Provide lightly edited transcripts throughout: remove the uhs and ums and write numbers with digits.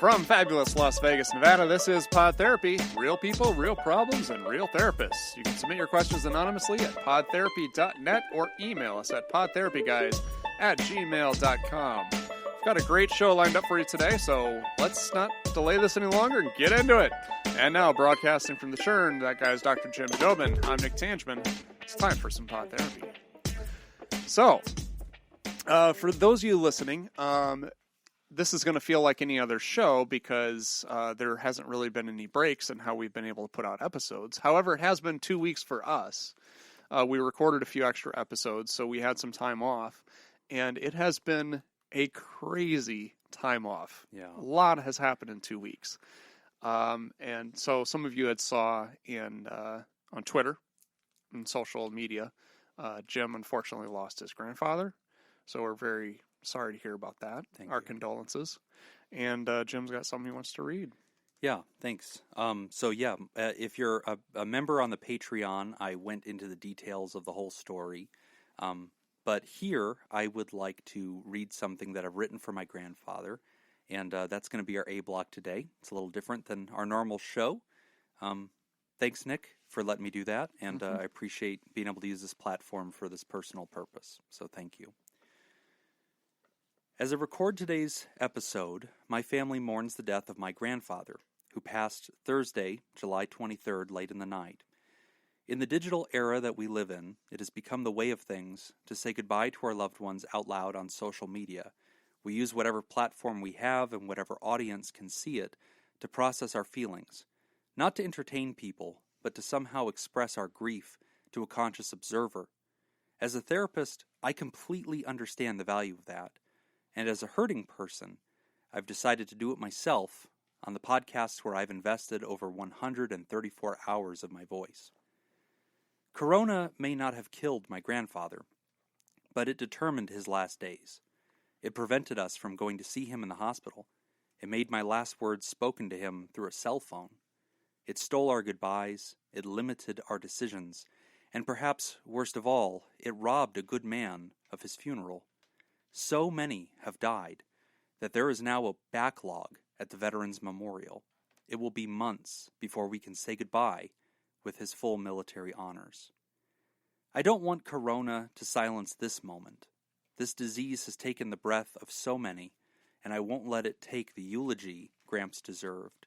From fabulous Las Vegas, Nevada, this is Pod Therapy. Real people, real problems, and real therapists. You can submit your questions anonymously at podtherapy.net or email us at podtherapyguys@gmail.com. We've got a great show lined up for you today, so let's not delay this any longer and get into it. And now, broadcasting from the Churn, that guy's Dr. Jim Jobin. I'm Nick Tangeman. It's time for some Pod Therapy. So, for those of you listening, this is going to feel like any other show because there hasn't really been any breaks in how we've been able to put out episodes. However, it has been 2 weeks for us. We recorded a few extra episodes, so we had some time off. And it has been a crazy time off. Yeah. A lot has happened in 2 weeks. And so some of you had saw on Twitter and social media, Jim unfortunately lost his grandfather. So we're very sorry to hear about that. Our condolences. And Jim's got something he wants to read. Yeah, thanks. If you're a member on the Patreon, I went into the details of the whole story. But here, I would like to read something that I've written for my grandfather. And that's going to be our A block today. It's a little different than our normal show. Thanks, Nick, for letting me do that. And I appreciate being able to use this platform for this personal purpose. So thank you. As I record today's episode, my family mourns the death of my grandfather, who passed Thursday, July 23rd, late in the night. In the digital era that we live in, it has become the way of things to say goodbye to our loved ones out loud on social media. We use whatever platform we have and whatever audience can see it to process our feelings, not to entertain people, but to somehow express our grief to a conscious observer. As a therapist, I completely understand the value of that. And as a hurting person, I've decided to do it myself on the podcasts where I've invested over 134 hours of my voice. Corona may not have killed my grandfather, but it determined his last days. It prevented us from going to see him in the hospital. It made my last words spoken to him through a cell phone. It stole our goodbyes, it limited our decisions, and perhaps, worst of all, it robbed a good man of his funeral. So many have died that there is now a backlog at the Veterans Memorial. It will be months before we can say goodbye with his full military honors. I don't want Corona to silence this moment. This disease has taken the breath of so many, and I won't let it take the eulogy Gramps deserved.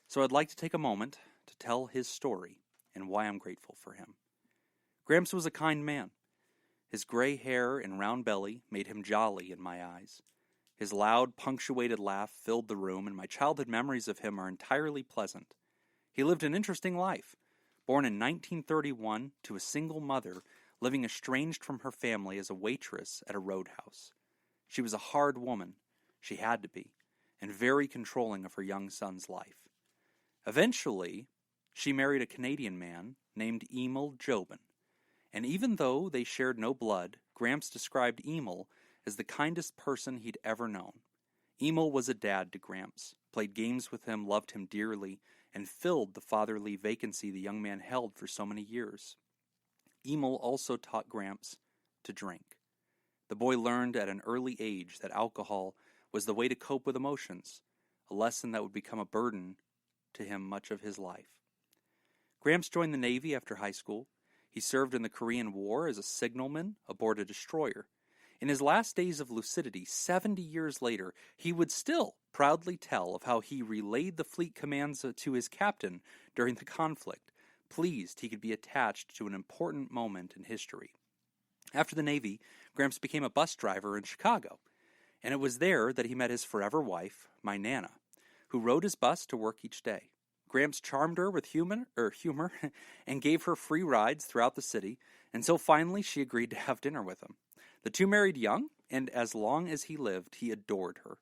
So I'd like to take a moment to tell his story and why I'm grateful for him. Gramps was a kind man. His gray hair and round belly made him jolly in my eyes. His loud, punctuated laugh filled the room, and my childhood memories of him are entirely pleasant. He lived an interesting life. Born in 1931 to a single mother, living estranged from her family as a waitress at a roadhouse. She was a hard woman, she had to be, and very controlling of her young son's life. Eventually, she married a Canadian man named Emil Jobin. And even though they shared no blood, Gramps described Emil as the kindest person he'd ever known. Emil was a dad to Gramps, played games with him, loved him dearly, and filled the fatherly vacancy the young man held for so many years. Emil also taught Gramps to drink. The boy learned at an early age that alcohol was the way to cope with emotions, a lesson that would become a burden to him much of his life. Gramps joined the Navy after high school. He served in the Korean War as a signalman aboard a destroyer. In his last days of lucidity, 70 years later, he would still proudly tell of how he relayed the fleet commands to his captain during the conflict, pleased he could be attached to an important moment in history. After the Navy, Gramps became a bus driver in Chicago, and it was there that he met his forever wife, my Nana, who rode his bus to work each day. Gramps charmed her with humor and gave her free rides throughout the city, and so finally she agreed to have dinner with him. The two married young, and as long as he lived, he adored her.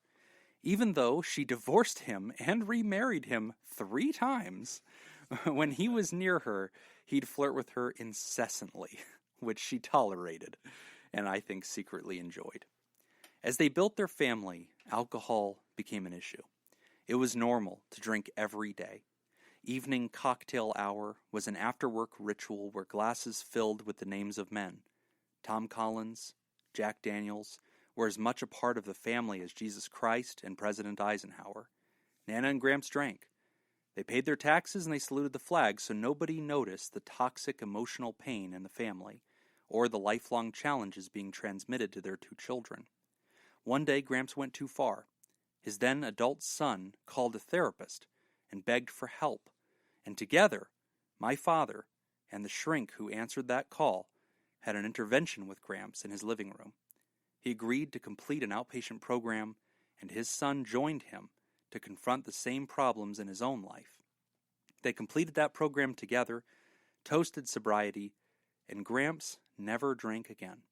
Even though she divorced him and remarried him 3 times, when he was near her, he'd flirt with her incessantly, which she tolerated, and I think secretly enjoyed. As they built their family, alcohol became an issue. It was normal to drink every day. Evening cocktail hour was an after-work ritual where glasses filled with the names of men. Tom Collins, Jack Daniels, were as much a part of the family as Jesus Christ and President Eisenhower. Nana and Gramps drank. They paid their taxes and they saluted the flag so nobody noticed the toxic emotional pain in the family or the lifelong challenges being transmitted to their 2 children. One day, Gramps went too far. His then adult son called a therapist and begged for help, and together, my father and the shrink who answered that call had an intervention with Gramps in his living room. He agreed to complete an outpatient program, and his son joined him to confront the same problems in his own life. They completed that program together, toasted sobriety, and Gramps never drank again.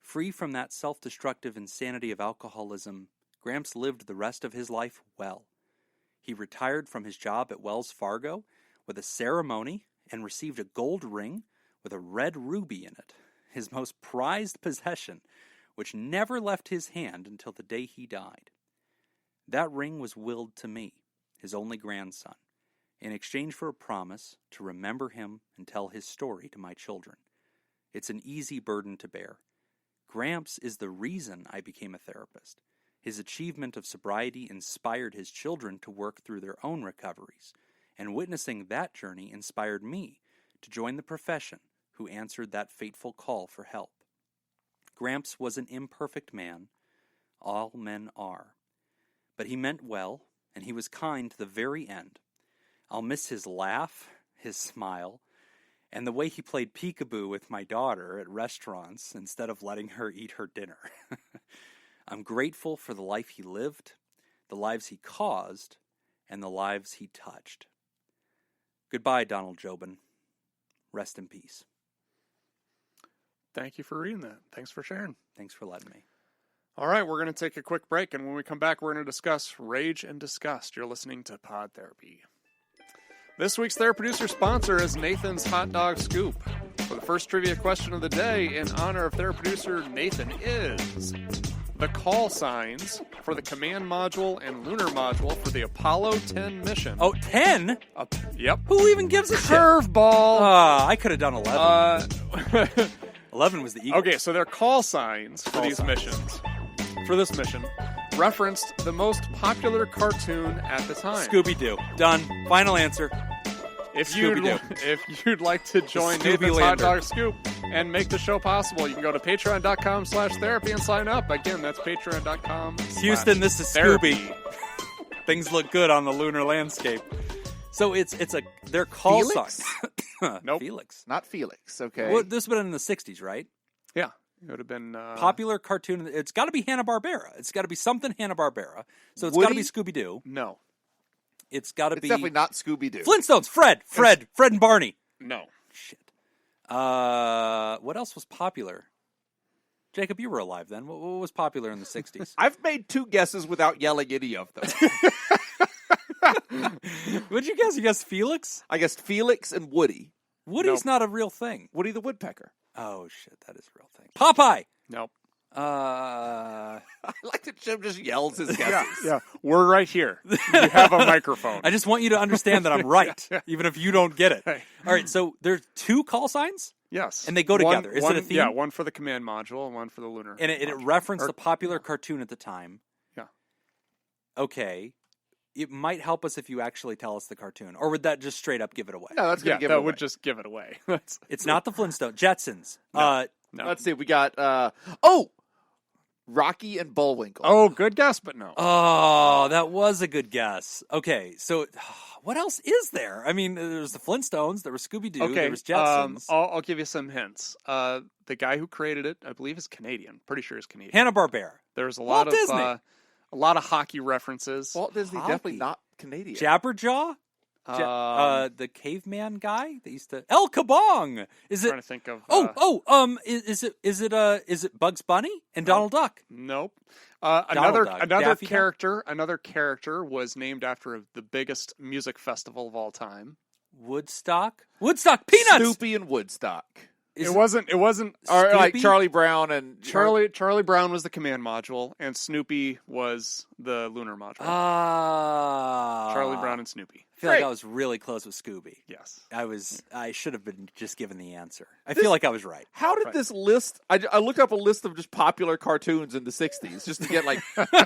Free from that self-destructive insanity of alcoholism, Gramps lived the rest of his life well. He retired from his job at Wells Fargo with a ceremony and received a gold ring with a red ruby in it, his most prized possession, which never left his hand until the day he died. That ring was willed to me, his only grandson, in exchange for a promise to remember him and tell his story to my children. It's an easy burden to bear. Gramps is the reason I became a therapist. His achievement of sobriety inspired his children to work through their own recoveries, and witnessing that journey inspired me to join the profession who answered that fateful call for help. Gramps was an imperfect man. All men are. But he meant well, and he was kind to the very end. I'll miss his laugh, his smile, and the way he played peekaboo with my daughter at restaurants instead of letting her eat her dinner. I'm grateful for the life he lived, the lives he caused, and the lives he touched. Goodbye, Donald Jobin. Rest in peace. Thank you for reading that. Thanks for sharing. Thanks for letting me. All right, we're going to take a quick break, and when we come back, we're going to discuss Rage and Disgust. You're listening to Pod Therapy. This week's TheraProducer sponsor is Nathan's Hot Dog Scoop. For the first trivia question of the day, in honor of TheraProducer Nathan, is the call signs for the command module and lunar module for the Apollo 10 mission. Oh, 10? Yep. Who even gives a shit? Curveball! I could have done 11. 11 was the Eagles. Okay, so their call signs for these missions, for this mission, referenced the most popular cartoon at the time. Scooby-Doo. Done. Final answer. If you'd like to join Nathan's Hot Dog Scoop and make the show possible, you can go to patreon.com/therapy and sign up. Again, that's patreon.com. Houston, this is Scooby. Things look good on the lunar landscape. So their call Felix? sign. Nope. Felix. Not Felix, okay. Well, this would have been in the 60s, right? Yeah. It would have been... Popular cartoon. It's got to be Hanna-Barbera. It's got to be something Hanna-Barbera. So it's got to be Scooby-Doo. No. It's got to be... It's definitely not Scooby-Doo. Flintstones. Fred and Barney. No. Shit. What else was popular? Jacob, you were alive then. What was popular in the 60s? I've made 2 guesses without yelling any of them. What'd you guess? You guessed Felix? I guessed Felix and Woody. Woody's not a real thing. Woody the Woodpecker. Oh, shit. That is a real thing. Popeye! Nope. I like that Jim just yells his guesses. Yeah. We're right here. You have a microphone. I just want you to understand that I'm right, even if you don't get it. Hey. All right, so there's 2 call signs? Yes. And they go together. Is it a theme? Yeah, one for the command module and one for the lunar. And it referenced a popular cartoon at the time. Yeah. Okay. It might help us if you actually tell us the cartoon. Or would that just straight up give it away? No, that's going to give it away. That would just give it away. It's not the Flintstones. Jetsons. No. Let's see. We got, Rocky and Bullwinkle. Oh, good guess, but no. Oh, that was a good guess. Okay, so what else is there? I mean, there's the Flintstones, there was Scooby-Doo, there was Jetsons. I'll give you some hints. The guy who created it, I believe, is Canadian. Pretty sure he's Canadian. Hanna-Barbera. There's a Walt lot of Disney. A lot of hockey references. Walt Disney, definitely not Canadian. Jabberjaw? The caveman guy that used to El Kabong. Is it? Trying to think of. Is it Bugs Bunny and Donald Duck? Nope. Donald Duck. Another Daffy character. Another character was named after the biggest music festival of all time. Woodstock. Peanuts. Snoopy and Woodstock. It wasn't. Or like Charlie Brown and Charlie Brown was the command module, and Snoopy was the lunar module. Charlie Brown and Snoopy. I feel like I was really close with Scooby. Yes, I should have been just given the answer. I feel like I was right. How did this list? I looked up a list of just popular cartoons in the '60s, just to get like,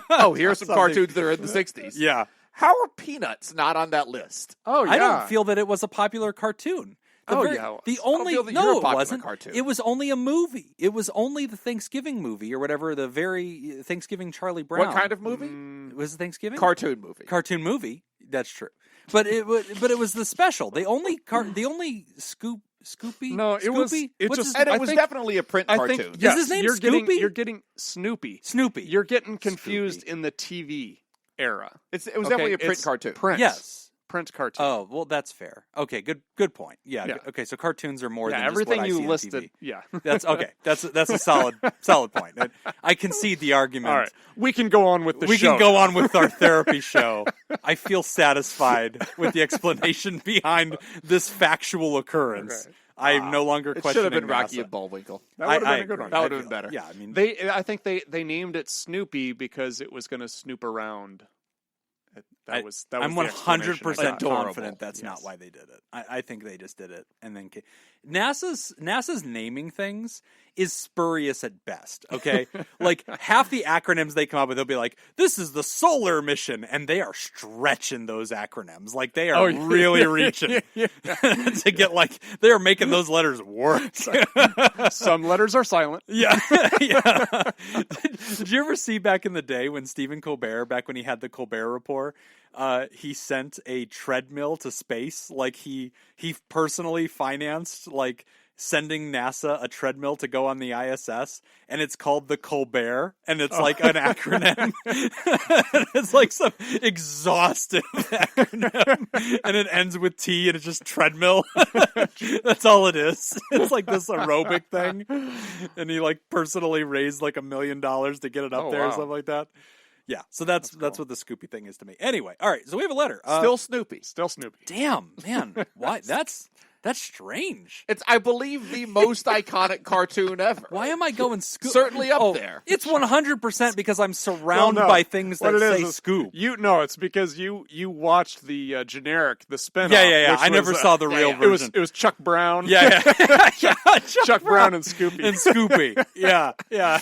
oh, here are some cartoons that are in the '60s. Yeah. How are Peanuts not on that list? Oh, yeah. I don't feel that it was a popular cartoon. The only feel that you're a no, it popular wasn't. cartoon. It was only a movie. It was only the Thanksgiving movie or whatever. The very Thanksgiving Charlie Brown. What kind of movie? It was Thanksgiving Cartoon movie. Cartoon movie. That's true. But it was the special. The only Scoopy. No, it was. Scoopy? It What's just. his- And it I was think, definitely a print I cartoon. think. Yes, his name you're Snoopy? getting Snoopy. Snoopy. You're getting confused Snoopy. in the TV era. It was definitely a print it's cartoon. Print. Yes. Print cartoon. Oh, well, that's fair. Okay, good point. Yeah. Yeah. Okay, so cartoons are more yeah, than everything just what I you see on listed. TV. Yeah. That's okay. That's a solid point. I concede the argument. All right. We can go on with the We show. can go on with our therapy show. I feel satisfied with the explanation behind this factual occurrence. Okay. I'm no longer It should questioning have been Rocky NASA. and Bullwinkle. That would have been I a good agree. one. That would I have been feel- better. Yeah, I mean, I think they named it Snoopy because it was going to snoop around. That was I'm the 100% explanation. Adorable. confident that's not Yes. why they did it. I think they just did it and then NASA's naming things is spurious at best. Okay, like half the acronyms they come up with, they'll be like, "This is the solar mission," and they are stretching those acronyms. Like they are really reaching to get like they are making those letters work. Some letters are silent. Yeah, yeah. Did you ever see back in the day when Stephen Colbert, back when he had the Colbert Report, he sent a treadmill to space? Like he personally financed like sending NASA a treadmill to go on the ISS, and it's called the Colbert, and it's like an acronym. It's like some exhaustive acronym, and it ends with T, and it's just treadmill. That's all it is. It's like this aerobic thing, and he like personally raised like $1 million to get it up there or wow. something like that. Yeah, so that's what the Scoopy thing is to me. Anyway, all right, so we have a letter. Still Snoopy. Still Snoopy. Damn, man, why? That's strange. It's, I believe, the most iconic cartoon ever. Why am I going Scoop? Certainly up there. It's 100% because I'm surrounded Well, no. by things What that it say is Scoop. It's because you watched the generic, the spin-off. Yeah. which I never was, saw the real version. It was Chuck Brown. Yeah. Chuck Brown and Scoopy. And Scoopy. Yeah.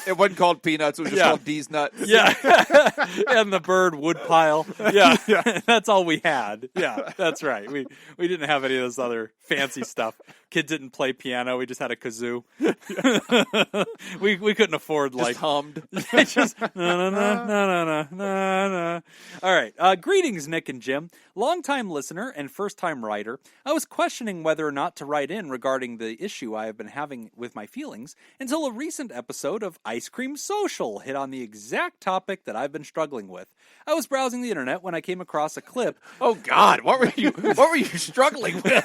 It wasn't called Peanuts. It was just Yeah. called D's Nuts. Yeah. And the bird woodpile. Yeah. That's all we had. Yeah, that's right. We didn't have any of this other fancy stuff. Kid didn't play piano. We just had a kazoo. we couldn't afford Just like hummed. just na. All right. Greetings, Nick and Jim. Longtime listener and first-time writer. I was questioning whether or not to write in regarding the issue I have been having with my feelings until a recent episode of Ice Cream Social hit on the exact topic that I've been struggling with. I was browsing the internet when I came across a clip. Oh God, what were you struggling with?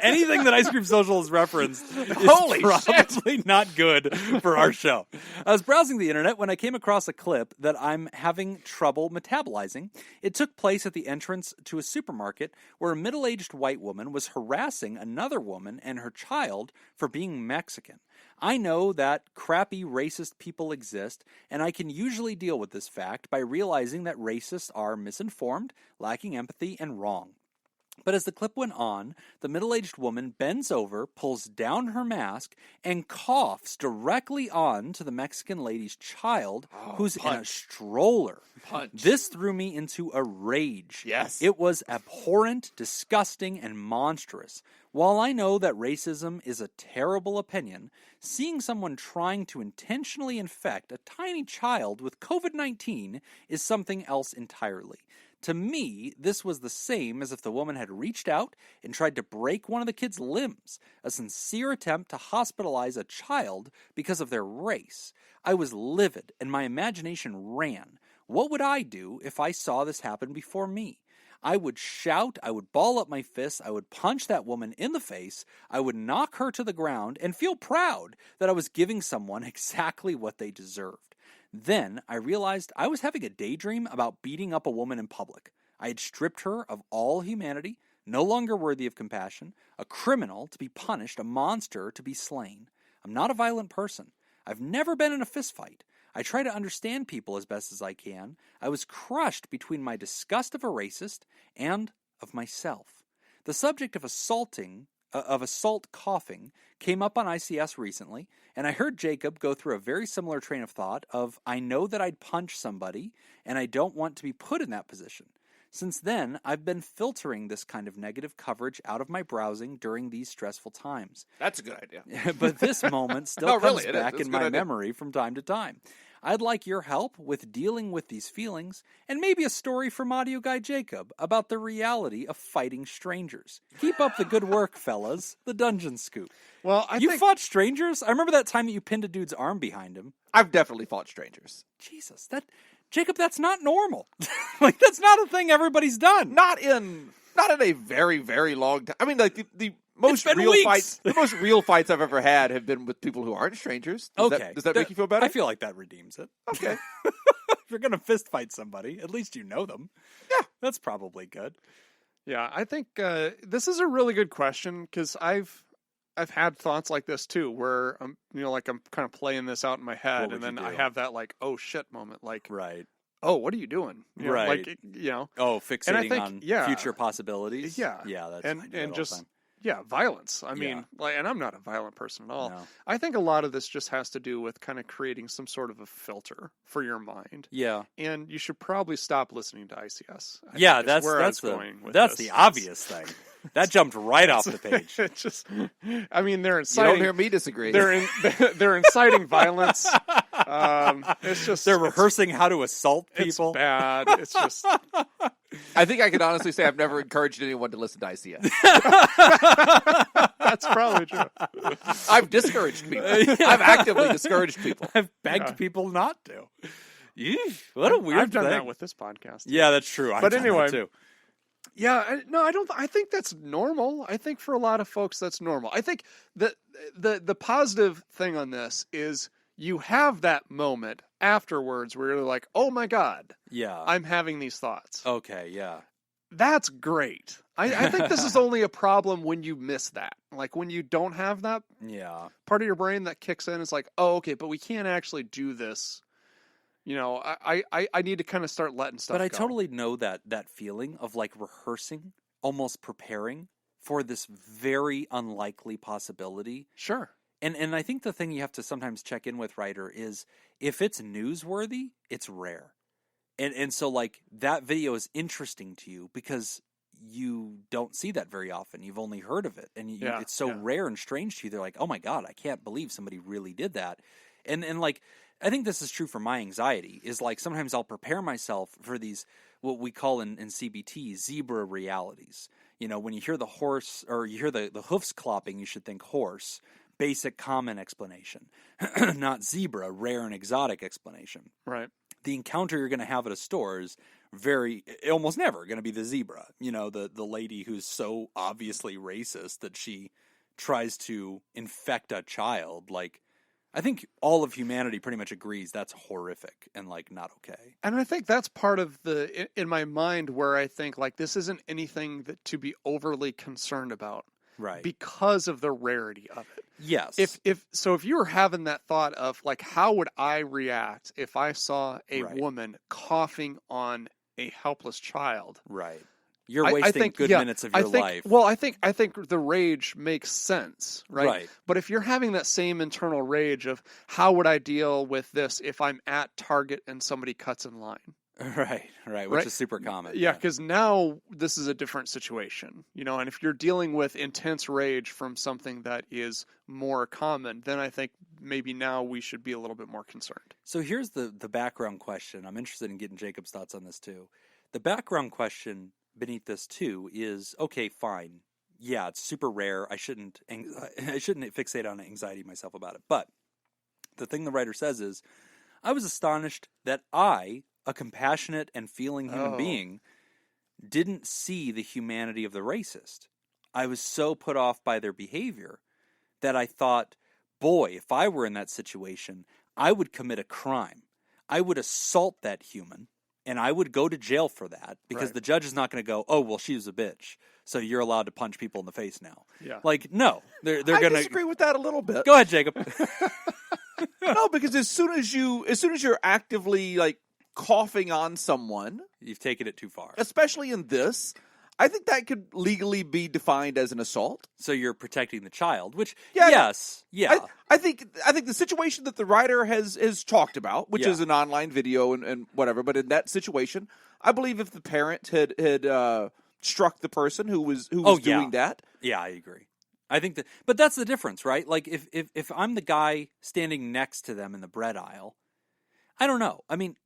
Anything that Ice Cream Social has referenced is Holy probably not good for our show. I was browsing the internet when I came across a clip that I'm having trouble metabolizing. It took place at the entrance to a supermarket where a middle-aged white woman was harassing another woman and her child for being Mexican. I know that crappy racist people exist, and I can usually deal with this fact by realizing that racists are misinformed, lacking empathy, and wrong. But as the clip went on, the middle-aged woman bends over, pulls down her mask, and coughs directly on to the Mexican lady's child, who's in a stroller. Punch. This threw me into a rage. Yes. It was abhorrent, disgusting, and monstrous. While I know that racism is a terrible opinion, seeing someone trying to intentionally infect a tiny child with COVID-19 is something else entirely. To me, this was the same as if the woman had reached out and tried to break one of the kid's limbs, a sincere attempt to hospitalize a child because of their race. I was livid, and my imagination ran. What would I do if I saw this happen before me? I would shout, I would ball up my fists, I would punch that woman in the face, I would knock her to the ground, and feel proud that I was giving someone exactly what they deserved. Then I realized I was having a daydream about beating up a woman in public. I had stripped her of all humanity, no longer worthy of compassion, a criminal to be punished, a monster to be slain. I'm not a violent person. I've never been in a fistfight. I try to understand people as best as I can. I was crushed between my disgust of a racist and of myself. The subject of assault coughing came up on ICS recently, and I heard Jacob go through a very similar train of thought of, I know that I'd punch somebody, and I don't want to be put in that position. Since then, I've been filtering this kind of negative coverage out of my browsing during these stressful times. That's a good idea. But this moment still No, comes really, back it's a in good my idea. memory from time to time. I'd like your help with dealing with these feelings, and maybe a story from Audio Guy Jacob about the reality of fighting strangers. Keep up the good work, fellas. The Dungeon Scoop. Well, You fought strangers? I remember that time that you pinned a dude's arm behind him. I've definitely fought strangers. Jesus, Jacob, that's not normal. Like, that's not a thing everybody's done. Not in a very, very long time. I mean, like the most been real weeks. fights. The most real fights I've ever had have been with people who aren't strangers. Does that make you feel better? I feel like that redeems it. Okay. If you're going to fist fight somebody, at least you know them. Yeah. That's probably good. Yeah, I think this is a really good question because I've had thoughts like this too, where I'm kind of playing this out in my head, and then I have that like, oh shit moment, like, Right. oh, what are you doing? Right. Like, Oh, fixating I think, on yeah. future possibilities? Yeah. Yeah, that's and I do that all the just time. violence. I Yeah. mean, like, and I'm not a violent person at all. No. I think a lot of this just has to do with kind of creating some sort of a filter for your mind. Yeah. And you should probably stop listening to ICS. I Yeah, think is that's where I was the going with that's this. the obvious thing. That jumped right off the page. It's just, I mean, they're You inciting. don't hear me disagree. They're inciting violence. It's just They're rehearsing how to assault people. It's bad. It's just I think I can honestly say I've never encouraged anyone to listen to ICS. that's probably true. I've discouraged people. I've actively discouraged people. I've begged people not to. Yeesh, what a weird I've done thing. that with this podcast. Yeah, that's true. I've But done that anyway, too. Yeah, I don't. I think that's normal. I think for a lot of folks, that's normal. I think the positive thing on this is you have that moment afterwards where you're like, oh my God, Yeah. I'm having these thoughts. Okay, yeah. That's great. I think this is only a problem when you miss that. Like when you don't have that Yeah. part of your brain that kicks in, it's like, oh, okay, but we can't actually do this. I need to kind of start letting stuff But I go. totally know that feeling of like rehearsing, almost preparing for this very unlikely possibility. Sure. And I think the thing you have to sometimes check in with, Ryder, is if it's newsworthy, it's rare. And so like that video is interesting to you because you don't see that very often. You've only heard of it. And it's so rare and strange to you. They're like, oh my God, I can't believe somebody really did that. And like, I think this is true for my anxiety, is like sometimes I'll prepare myself for these, what we call in CBT, zebra realities. You know, when you hear the horse or you hear the hoofs clopping, you should think horse. Basic common explanation, not zebra, rare and exotic explanation. Right. The encounter you're going to have at a store is almost never going to be the zebra. You know, the lady who's so obviously racist that she tries to infect a child. Like, I think all of humanity pretty much agrees that's horrific and like not okay. And I think that's part of in my mind where I think like this isn't anything to be overly concerned about. Right. Because of the rarity of it. Yes. If you were having that thought of like, how would I react if I saw a Right. woman coughing on a helpless child? Right. You're wasting minutes of your life. Well, I think the rage makes sense, right? Right. But if you're having that same internal rage of how would I deal with this if I'm at Target and somebody cuts in line? Right, which is super common. Yeah, because now this is a different situation, and if you're dealing with intense rage from something that is more common, then I think maybe now we should be a little bit more concerned. So here's the background question. I'm interested in getting Jacob's thoughts on this too. The background question beneath this too is, okay, fine. Yeah, it's super rare. I shouldn't fixate on anxiety myself about it. But the thing the writer says is, I was astonished that I, a compassionate and feeling human being, didn't see the humanity of the racist. I was so put off by their behavior that I thought, boy, if I were in that situation, I would commit a crime. I would assault that human, and I would go to jail for that because Right. the judge is not going to go, oh, well, she was a bitch, so you're allowed to punch people in the face now. Yeah. Like, no. They're I going to... disagree with that a little bit. Go ahead, Jacob. No, because as soon as you're actively like coughing on someone, You've taken it too far. especially in this, I think that could legally be defined as an assault. So you're protecting the child, which, Yeah, yes, yeah. I think the situation that the writer has talked about, which Yeah. is an online video and whatever, but in that situation, I believe if the parent had struck the person who was doing that. Yeah, I agree. I think that, but that's the difference, right? Like if I'm the guy standing next to them in the bread aisle, I don't know. I mean,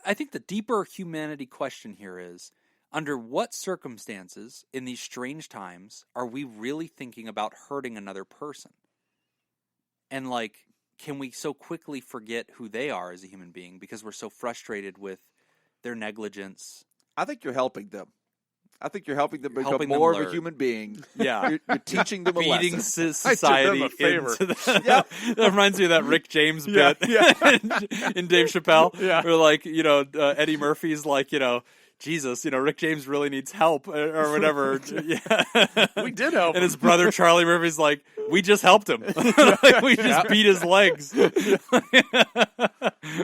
I think the deeper humanity question here is, under what circumstances in these strange times are we really thinking about hurting another person? And like, can we so quickly forget who they are as a human being because we're so frustrated with their negligence? I think you're helping them. I think you're helping them become Helping them more of learn. a human being. Yeah. You're teaching them a Feeding lesson. society I did them a favor. into that. That reminds me of that Rick James bit in Dave Chappelle. Yeah. Where like, Eddie Murphy's like, Jesus, Rick James really needs help or whatever. Yeah. We did help And his him. brother Charlie Murphy's like, we just helped him. Like, we just beat his legs.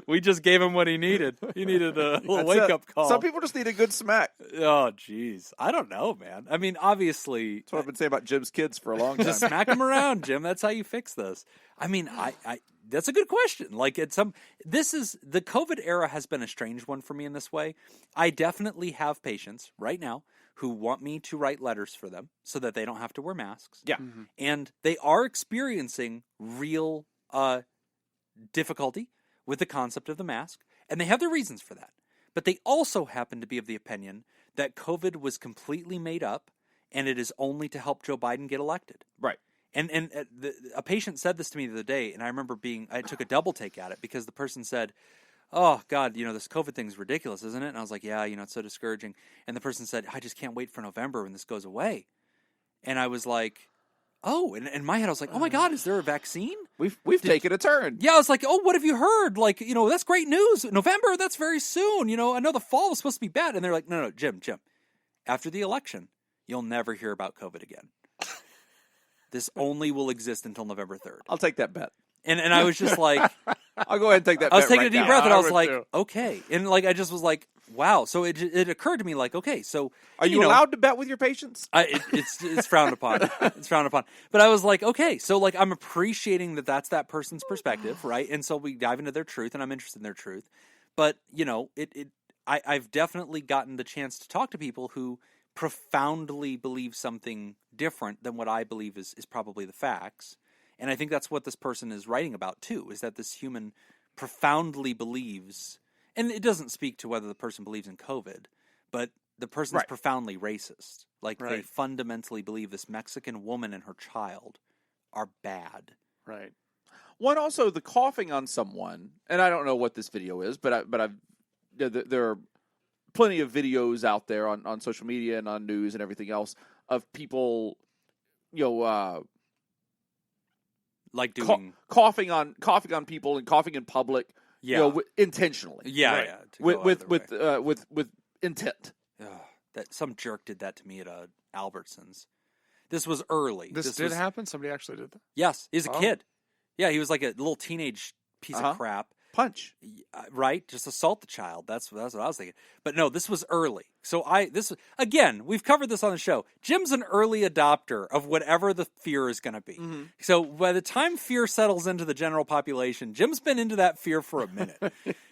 We just gave him what he needed. He needed a little wake-up call. Some people just need a good smack. Oh, jeez. I don't know, man. I mean, obviously... That's what I've been saying about Jim's kids for a long time. Just smack him around, Jim. That's how you fix this. I mean, I that's a good question. Like, the COVID era has been a strange one for me in this way. I definitely have patients right now who want me to write letters for them so that they don't have to wear masks. Yeah. Mm-hmm. And they are experiencing real difficulty with the concept of the mask, and they have their reasons for that. But they also happen to be of the opinion that COVID was completely made up, and it is only to help Joe Biden get elected. Right. And a patient said this to me the other day, and I remember I took a double take at it because the person said, "Oh God, this COVID thing's ridiculous, isn't it?" And I was like, "Yeah, it's so discouraging." And the person said, "I just can't wait for November when this goes away." And I was like, "Oh," and in my head I was like, "Oh my God, is there a vaccine?" We've taken a turn. Yeah, I was like, "Oh, what have you heard? Like, that's great news. November, that's very soon. I know the fall was supposed to be bad." And they're like, "No, Jim. After the election, you'll never hear about COVID again. This only will exist until November 3rd. I'll take that bet. And I was just like, I'll go ahead and take that bet. I was taking right a deep now. breath, and I I was would like, too. okay. And like, I just was like, wow. So it occurred to me, like, okay, so Are you allowed to bet with your patients? it's frowned upon. It's frowned upon. But I was like, okay, so like, I'm appreciating that that's that person's perspective, right? And so we dive into their truth, and I'm interested in their truth. But I've definitely gotten the chance to talk to people who profoundly believe something different than what I believe is probably the facts. And I think that's what this person is writing about too, is that this human profoundly believes, and it doesn't speak to whether the person believes in COVID, but the person is profoundly racist. Like they fundamentally believe this Mexican woman and her child are bad. Right. One, also the coughing on someone, and I don't know what this video is, but there are plenty of videos out there on social media and on news and everything else of people, Like doing coughing on people and coughing in public, intentionally. yeah, with intent. that some jerk did that to me at Albertsons. This was early. This did happen? Somebody actually did that? Yes, he's a kid. Yeah, he was like a little teenage piece of crap. Punch. Right? Just assault the child. That's what I was thinking. But no, this was early. So again, we've covered this on the show. Jim's an early adopter of whatever the fear is going to be. Mm-hmm. So by the time fear settles into the general population, Jim's been into that fear for a minute.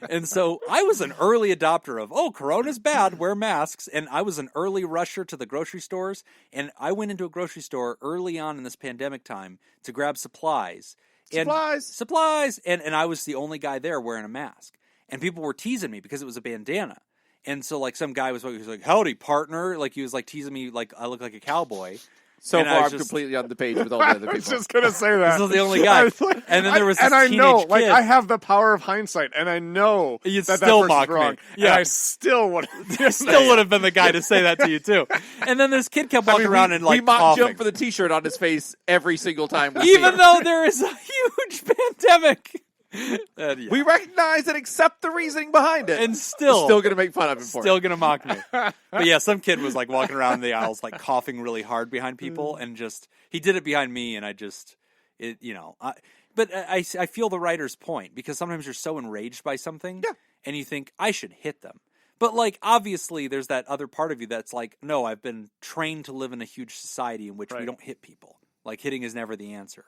And so I was an early adopter of, corona's bad, wear masks. And I was an early rusher to the grocery stores. And I went into a grocery store early on in this pandemic time to grab supplies. Supplies. And I was the only guy there wearing a mask. And people were teasing me because it was a bandana. And so, like, some guy was like, "Howdy, partner." Like, he was, like, teasing me like I look like a cowboy. So far, I'm completely on the page with all the other people. I was just going to say that. This was the only guy. And then there was this teenage kid. Like, I have the power of hindsight, and I know You'd that still person's mock wrong. me. Yeah. And I still would have been the guy to say that to you, too. And then this kid kept walking around and, like, we mock coughing. Jim for the T-shirt on his face every single time we Even see him. though there is a huge pandemic. We recognize and accept the reasoning behind it. And still going to make fun of him for it. Still going to mock me. But yeah, some kid was like walking around the aisles, like coughing really hard behind people. And he did it behind me. And but I feel the writer's point, because sometimes you're so enraged by something and you think I should hit them. But like, obviously there's that other part of you that's like, no, I've been trained to live in a huge society in which we don't hit people. Like, hitting is never the answer.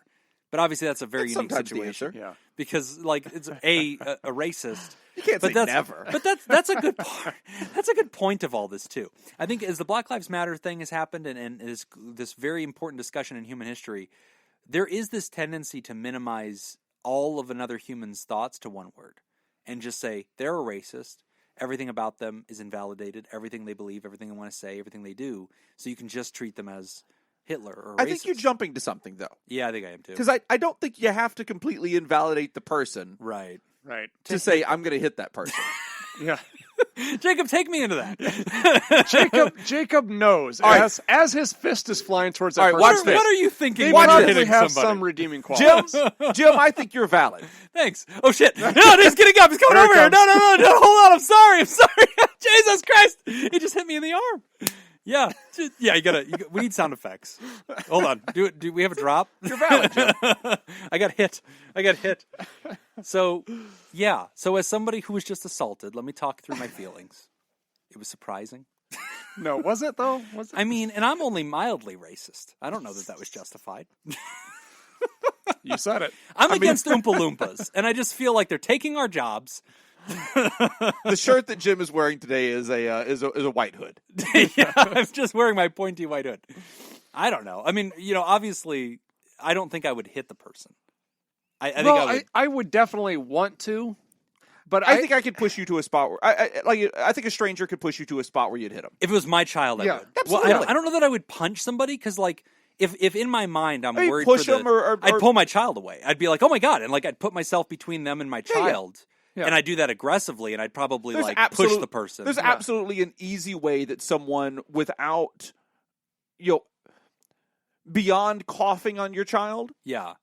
But obviously, that's a very That's unique sometimes the situation. answer. Yeah. Because, like, it's a racist. You can't say But never. But that's a good part. That's a good point of all this too. I think as the Black Lives Matter thing has happened, and is this very important discussion in human history, there is this tendency to minimize all of another human's thoughts to one word, and just say they're a racist. Everything about them is invalidated. Everything they believe, everything they want to say, everything they do. So you can just treat them as Hitler or racist. I think you're jumping to something, though. Yeah, I think I am too. Because I don't think you have to completely invalidate the person Right. Right. to say, I'm going to hit that person. Yeah. Jacob, take me into that. Jacob knows All right. as his fist is flying towards that All right, person. watch this. What are you thinking They when you're probably hitting have somebody? some redeeming Jim, qualities. Jim, I think you're valid. Thanks. Oh shit! No, he's getting up. He's coming Here it over here. comes. No! Hold on. I'm sorry. Jesus Christ! He just hit me in the arm. Yeah, yeah. You gotta. We need sound effects. Hold on. Do we have a drop? You're valid, Jim. I got hit. So, yeah. So as somebody who was just assaulted, let me talk through my feelings. It was surprising. No, was it though? Was it? I mean, and I'm only mildly racist. I don't know that was justified. You said it. I'm against Oompa Loompas, and I just feel like they're taking our jobs. The shirt that Jim is wearing today is a white hood. Yeah, I'm just wearing my pointy white hood. I don't know. I mean, obviously, I don't think I would hit the person. I think I would definitely want to, but I think I could push you to a spot where I think a stranger could push you to a spot where you'd hit him. if it was my child, I Yeah, would. absolutely. Well, I don't know that I would punch somebody because, like, if in my mind I'm I mean, worried push for the, them or I'd pull my child away. I'd be like, oh my god, and like I'd put myself between them and my yeah. child, Yeah. and I'd do that aggressively, and I'd probably There's like push the person. There's absolutely an easy way that someone without, beyond coughing on your child. Yeah.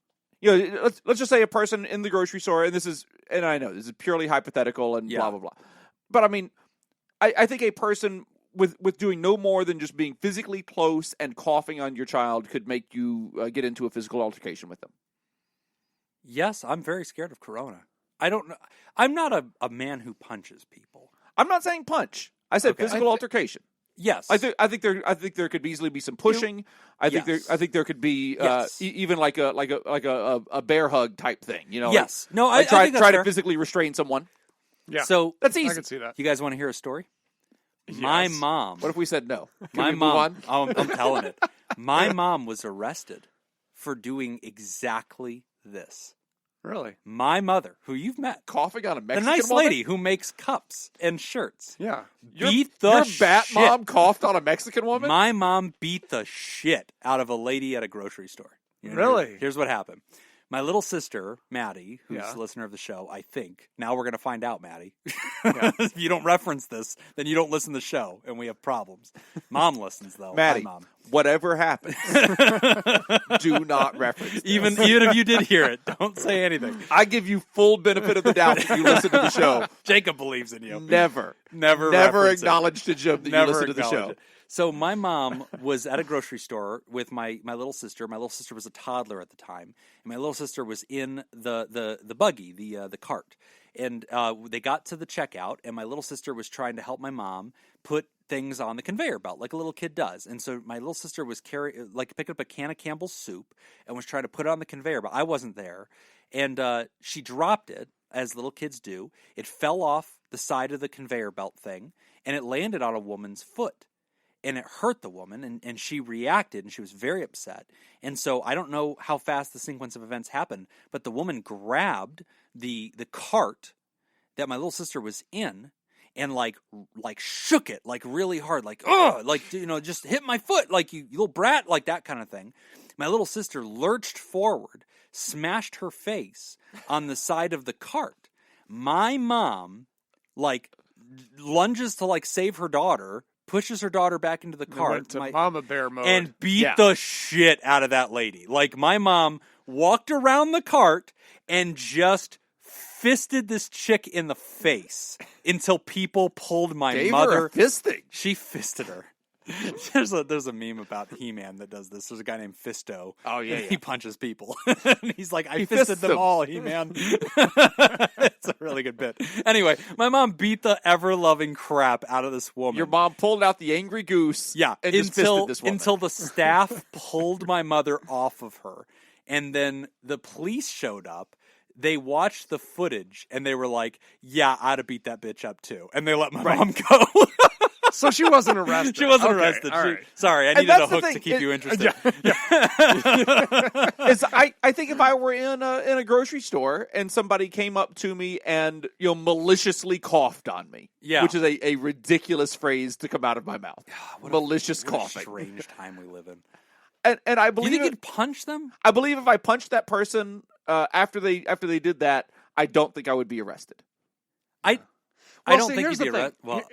Let's just say a person in the grocery store, and I know this is purely hypothetical and blah blah blah, but I mean, I think a person with doing no more than just being physically close and coughing on your child could make you get into a physical altercation with them. Yes, I'm very scared of Corona. I don't know. I'm not a man who punches people. I'm not saying punch. I said physical altercation. Yes, I think there could easily be some pushing. I think there could be even like a bear hug type thing. Yes. No, I I try think that's fair. to physically restrain someone. Yeah. So That's I easy. can see that. you guys want to hear a story? My Yes. mom. What if we said no? Can My we move mom. on? I'm telling it. My mom was arrested for doing exactly this. Really? My mother, who you've met, Coughing on a the Mexican nice woman? lady who makes cups and shirts, Yeah. beat the Your bat shit. mom coughed on a Mexican woman? My mom beat the shit out of a lady at a grocery store. Really? Here's what happened. My little sister, Maddie, who's Yeah. a listener of the show, I think. Now we're going to find out, Maddie. If you don't reference this, then you don't listen to the show, and we have problems. Mom listens, though. Maddie, Hi, Mom. whatever happens, do not reference this. Even if you did hear it, don't say anything. I give you full benefit of the doubt if you listen to the show. Jacob believes in you. Never reference it. acknowledge to Jim that Never you listen to the acknowledge show. it. So my mom was at a grocery store with my little sister. My little sister was a toddler at the time, and my little sister was in the buggy, the cart. And they got to the checkout, and my little sister was trying to help my mom put things on the conveyor belt like a little kid does. And so my little sister was picking up a can of Campbell's soup and was trying to put it on the conveyor belt. I wasn't there, and she dropped it, as little kids do. It fell off the side of the conveyor belt thing, and it landed on a woman's foot. And it hurt the woman, and she reacted, and she was very upset. And so I don't know how fast the sequence of events happened, but the woman grabbed the cart that my little sister was in and like shook it like really hard, like, ugh, like, just hit my foot, like, you little brat, like that kind of thing. My little sister lurched forward, smashed her face on the side of the cart. My mom, like, lunges to like save her daughter, pushes her daughter back into the cart, Went to mama bear mode. and beat the shit out of that lady. Like, my mom walked around the cart and just fisted this chick in the face until people pulled my Gave mother. her a fisting. She fisted her. There's a meme about He-Man that does this. There's a guy named Fisto. Oh, yeah, He yeah. punches people. And he's like, I fisted fists them them. all, He-Man. It's a really good bit. Anyway, my mom beat the ever-loving crap out of this woman. Your mom pulled out the angry goose Yeah, and just fisted this woman. until the staff pulled my mother off of her. And then the police showed up. They watched the footage, and they were like, yeah, I'd have beat that bitch up, too. And they let my mom go. So she wasn't arrested. She wasn't Okay, arrested. all right. Sorry, I needed a hook to keep you interested. I think if I were in a grocery store and somebody came up to me and maliciously coughed on me, which is a ridiculous phrase to come out of my mouth. Malicious coughing. What a strange time we live in. And I believe you think you'd punch them? I believe if I punched that person after they did that, I don't think I would be arrested. I don't think you'd be arrested. Well,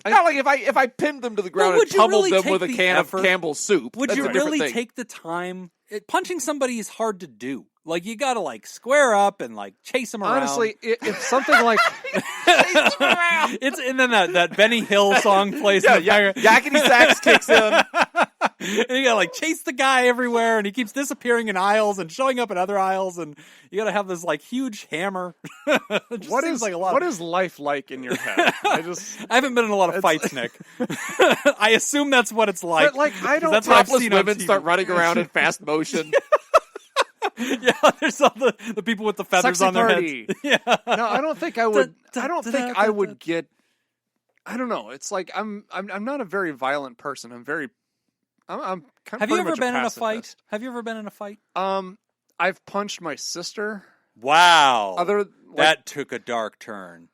Not like if I pinned them to the ground and pummeled them with a can of Campbell's soup. Would you really take the time? Punching somebody is hard to do. Like, you gotta, square up and, chase them around. Honestly, if something like... Chase them around! And then that Benny Hill song plays. Yakety sax kicks in. And you gotta chase the guy everywhere, and he keeps disappearing in aisles and showing up in other aisles, and you gotta have this huge hammer. What is life like in your head? I haven't been in a lot of fights, Nick. I assume that's what it's like. But I don't. That's what I've topless seen women start running around in fast motion. Yeah, there's all the people with the feathers Sexy on their party. heads. Yeah. No, I don't think I would. I don't think I would get. I don't know. It's I'm not a very violent person. I'm kind of. Have you ever been in a fight? Have you ever been in a fight? I've punched my sister. Wow. That took a dark turn.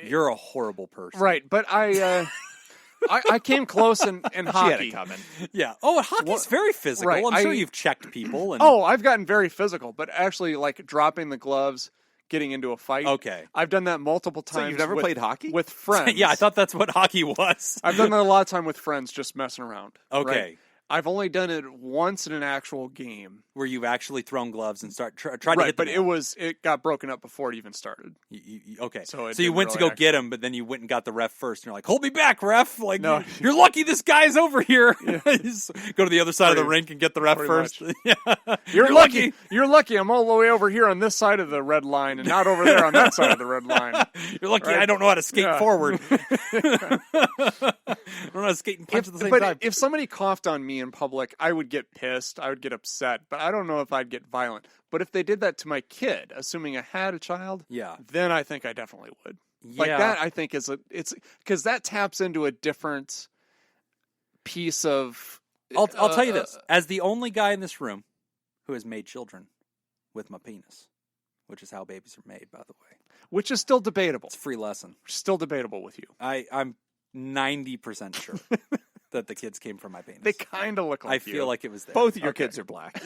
You're a horrible person. Right, but I came close in hockey. She had it coming. Yeah. Oh, hockey's very physical. Right, I'm sure you've checked people. And... Oh, I've gotten very physical, but actually, dropping the gloves, getting into a fight. Okay. I've done that multiple times. So you've never played hockey? With friends. Yeah, I thought that's what hockey was. I've done that a lot of time with friends, just messing around. Okay. Right? I've only done it once in an actual game. Where you've actually thrown gloves and tried to hit them. But it got broken up before it even started. Okay. So you went to go get him, but then you went and got the ref first, and you're like, hold me back, ref. No. You're lucky this guy's over here. Yeah. Go to the other side of the rink and get the ref first. Yeah. You're lucky. You're lucky. I'm all the way over here on this side of the red line and not over there on that side of the red line. You're lucky I don't know how to skate forward. I don't know how to skate and punch at the same time. If somebody coughed on me in public, I would get pissed. I would get upset. But I don't know if I'd get violent. But if they did that to my kid, assuming I had a child, then I think I definitely would. That, I think it's because that taps into a different piece of. I'll tell you this: as the only guy in this room who has made children with my penis, which is how babies are made, by the way, which is still debatable. It's a free lesson. Still debatable with you. I'm 90% sure that the kids came from my penis. They kind of look like I feel like it was there. Both of your kids are black.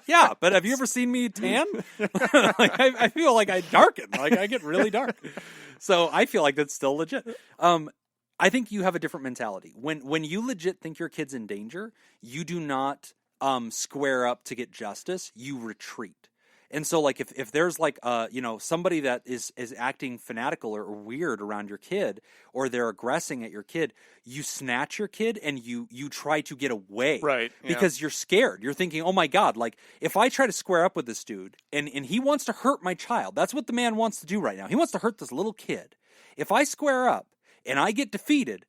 Yeah, but have you ever seen me tan? I feel like I darken. I get really dark. So I feel like that's still legit. I think you have a different mentality. When you legit think your kid's in danger, you do not square up to get justice. You retreat. And so, if there's somebody that is acting fanatical or weird around your kid, or they're aggressing at your kid, you snatch your kid and you try to get away, right? Yeah. Because you're scared. You're thinking, oh my God, if I try to square up with this dude and he wants to hurt my child, that's what the man wants to do right now. He wants to hurt this little kid. If I square up and I get defeated,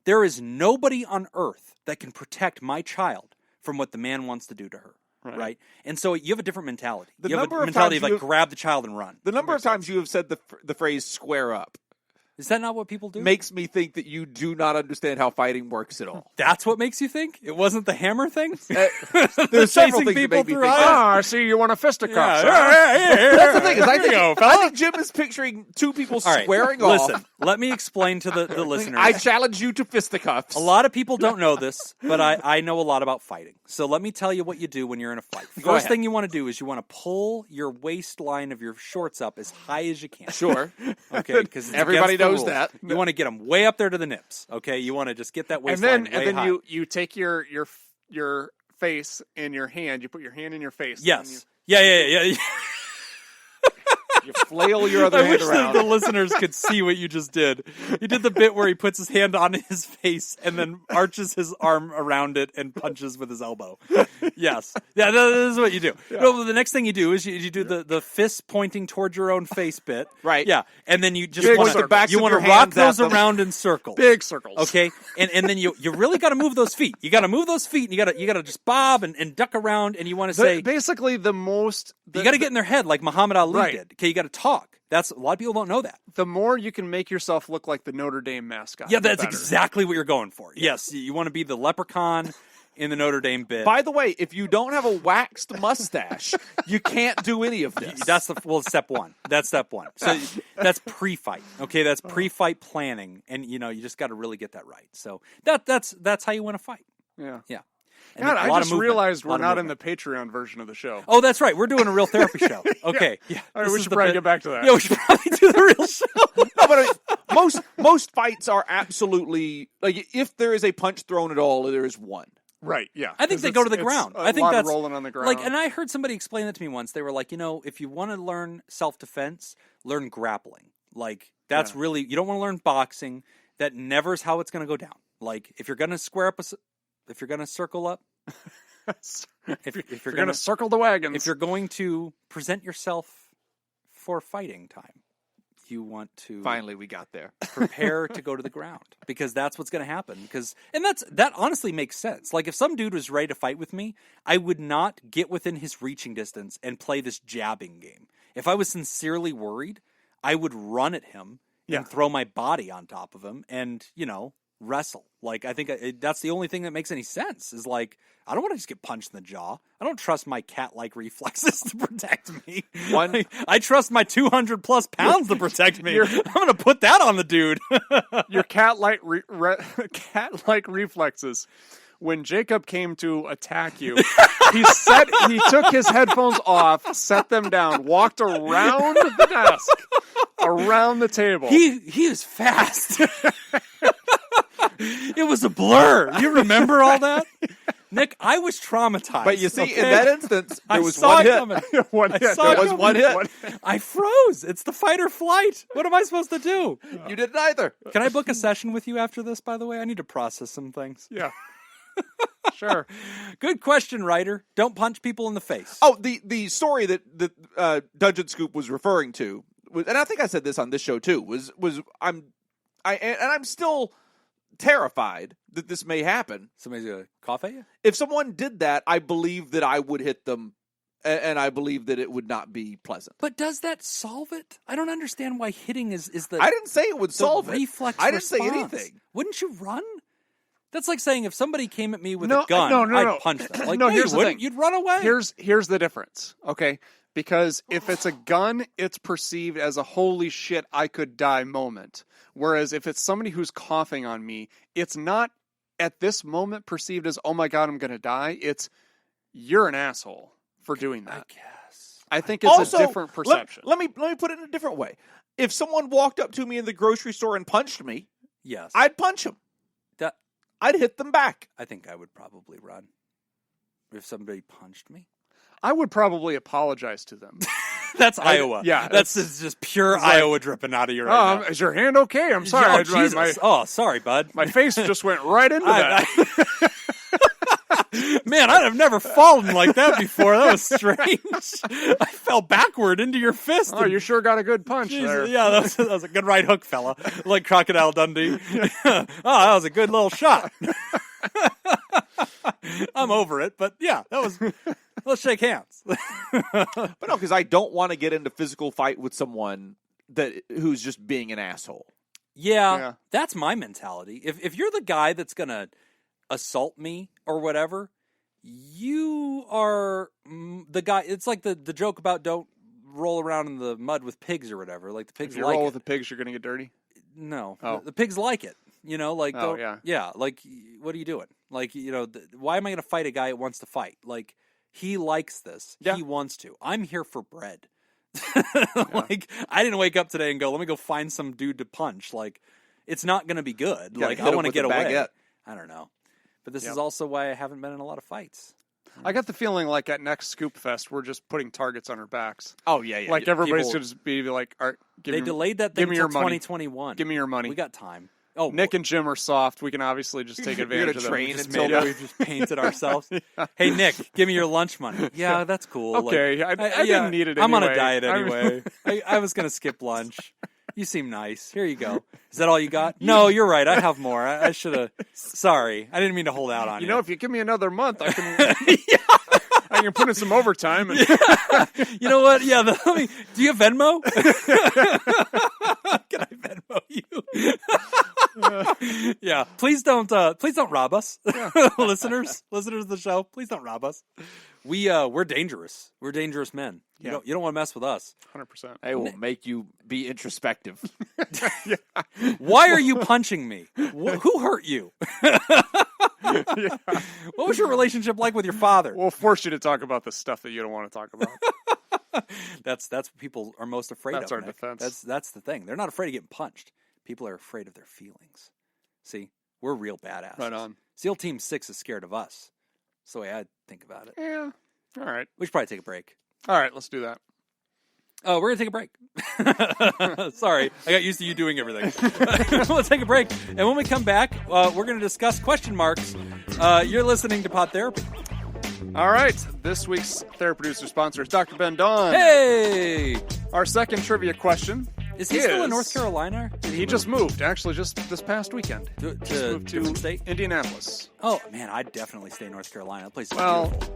there is nobody on earth that can protect my child from what the man wants to do to her. Right. And so you have a different mentality. You have a mentality of grab the child and run. The number of times you have said the phrase square up. Is that not what people do? Makes me think that you do not understand how fighting works at all. That's what makes you think? It wasn't the hammer thing? There's several things that make me think I see you want a fisticuffs. That's the thing. Is I think Jim is picturing two people squaring off. Listen, let me explain to the listeners. I challenge you to fisticuffs. A lot of people don't know this, but I know a lot about fighting. So let me tell you what you do when you're in a fight. First thing you want to do is you want to pull your waistline of your shorts up as high as you can. Sure. Okay, because everybody knows that. You want to get them way up there to the nips. Okay, you want to just get that waistline and then high. you take your face in your hand. You put your hand in your face. Yes. Yeah. You flail your other I hand wish around. the listeners could see what you just did. He did the bit where he puts his hand on his face and then arches his arm around it and punches with his elbow. Yes. Yeah, this is what you do. Yeah. No, the next thing you do is you do the fist pointing towards your own face bit. Right. Yeah. And then you just Big want circles. to rock hands at those them. around in circles. Big circles. Okay, and then you really got to move those feet. You got to move those feet, and you got to just bob and duck around, and you want to say Basically, you got to get in their head like Muhammad Ali Right. did. Okay, you got to talk. That's a lot of people don't know that. the more you can make yourself look like the Notre Dame mascot. Yeah, the that's better. exactly what you're going for. Yes, you want to be the leprechaun in the Notre Dame bit. By the way, if you don't have a waxed mustache, you can't do any of this. That's step one. That's step one. So that's pre-fight. Okay, that's pre-fight planning, and you just got to really get that right. So that's how you win a fight. Yeah. Yeah. And God, a I lot of just movement. realized A we're lot of not in movement. the Patreon version of the show. Oh, that's right. We're doing a real therapy show. Okay. Yeah. All right, This we is should the probably bit- get back to that. Yeah, we should probably do the real show. No, but I mean, most fights are absolutely like if there is a punch thrown at all, there is one. Right, yeah. I think 'Cause they go to the it's ground. a I think lot of that's rolling on the ground. like, and I heard somebody explain that to me once. They were like, if you want to learn self-defense, learn grappling. Like, that's really, you don't want to learn boxing. That never is how it's going to go down. Like, if you're going to square up, if you're going to circle up, if you're going to circle the wagons. if you're going to present yourself for fighting time, you want to Finally, we got there. prepare to go to the ground because that's what's going to happen. That honestly makes sense. Like if some dude was ready to fight with me, I would not get within his reaching distance and play this jabbing game. If I was sincerely worried, I would run at him and throw my body on top of him and, wrestle. Like, I think that's the only thing that makes any sense is like, I don't want to just get punched in the jaw. I don't trust my cat-like reflexes to protect me. I trust my 200 plus pounds to protect me. I'm going to put that on the dude. Your cat-like cat-like reflexes. When Jacob came to attack you, he took his headphones off, set them down, walked around the desk, around the table. He is fast. It was a blur. You remember all that? Nick, I was traumatized. But you see, okay? in that instance, I there was saw one it hit. coming. One hit. I saw There it was coming. one hit. I froze. It's the fight or flight. What am I supposed to do? You didn't either. Can I book a session with you after this, by the way? I need to process some things. Yeah. Sure. Good question, writer. Don't punch people in the face. Oh, the story that Dungeon Scoop was referring to, and I think I said this on this show too, was I'm still terrified that this may happen. Somebody's going to cough at you? If someone did that, I believe that I would hit them, and I believe that it would not be pleasant. But does that solve it? I don't understand why hitting is the I didn't say it would the solve it. reflex I didn't say response. anything. Wouldn't you run? That's like saying if somebody came at me with No, a gun, no, I'd no. punch them. Like, No, no, here's you the wouldn't. thing. You'd run away. Here's the difference, okay? Because if it's a gun, it's perceived as a holy shit, I could die moment. Whereas if it's somebody who's coughing on me, it's not at this moment perceived as, oh my God, I'm going to die. It's, you're an asshole for doing that. I guess. I think it's Also, a different perception. Let me put it in a different way. If someone walked up to me in the grocery store and punched me, Yes. I'd punch them. I'd hit them back. I think I would probably run if somebody punched me. I would probably apologize to them. That's Iowa. yeah, That's just pure it's like, Iowa dripping out of you right now. Is your hand okay? I'm sorry. Oh, Jesus. Sorry, bud. My face just went right into that. Man, I'd have never fallen like that before. That was strange. I fell backward into your fist. Oh, you sure got a good punch there. Yeah, that was a good right hook, fella. Like Crocodile Dundee. That was a good little shot. I'm over it, but yeah, that was. Let's shake hands. But no, because I don't want to get into physical fight with someone who's just being an asshole. Yeah, that's my mentality. If you're the guy that's gonna assault me or whatever, you are the guy. It's like the joke about don't roll around in the mud with pigs or whatever. Like the pigs If you like roll it. with the pigs, you're going to get dirty? No, Oh. the pigs like it. Like Oh, yeah. Like what are you doing? Like why am I going to fight a guy that wants to fight? Like he likes this. Yeah. He wants to. I'm here for bread. Like I didn't wake up today and go, let me go find some dude to punch. Like it's not going to be good. You gotta Like hit I him want to with get a away. baguette. I don't know. But this is also why I haven't been in a lot of fights. I got the feeling like at next Scoop Fest, we're just putting targets on our backs. Oh, yeah. Like everybody's People- going to be like, all right, They delayed that thing give me until your money. 2021. Give me your money. We got time. Oh, Nick and Jim are soft. We can obviously just take advantage of them. train We just until made it. we just painted ourselves. Hey, Nick, give me your lunch money. Yeah, that's cool. Okay, I didn't need it I'm on a anyway. diet anyway. I was going to skip lunch. You seem nice. Here you go. Is that all you got? No, you're right. I have more. I should have. Sorry. I didn't mean to hold out on you. You know, if you give me another month, I can I can put in some overtime. And You know what? Yeah. Do you have Venmo? Can I Venmo you? Yeah. Please don't rob us, listeners of the show. Please don't rob us. We're dangerous. We're dangerous men. You don't want to mess with us. 100%. I will make you be introspective. Why are you punching me? Who hurt you? What was your relationship like with your father? We'll force you to talk about the stuff that you don't want to talk about. That's what people are most afraid of. That's our Nick. defense. That's the thing. They're not afraid of getting punched. People are afraid of their feelings. See, we're real badasses. Right on. SEAL Team 6 is scared of us. That's the way I think about it. Yeah. All right. We should probably take a break. All right, let's do that. Oh, we're going to take a break. Sorry, I got used to you doing everything. Let's take a break. And when we come back, we're going to discuss question marks. You're listening to Pod Therapy. All right. This week's TheraProducer sponsor is Dr. Ben Don. Hey! Our second trivia question Is he still in North Carolina? Did He just moved, actually, just this past weekend. to Just moved to different state? Indianapolis. Oh, man, I'd definitely stay in North Carolina. That place is Well, beautiful.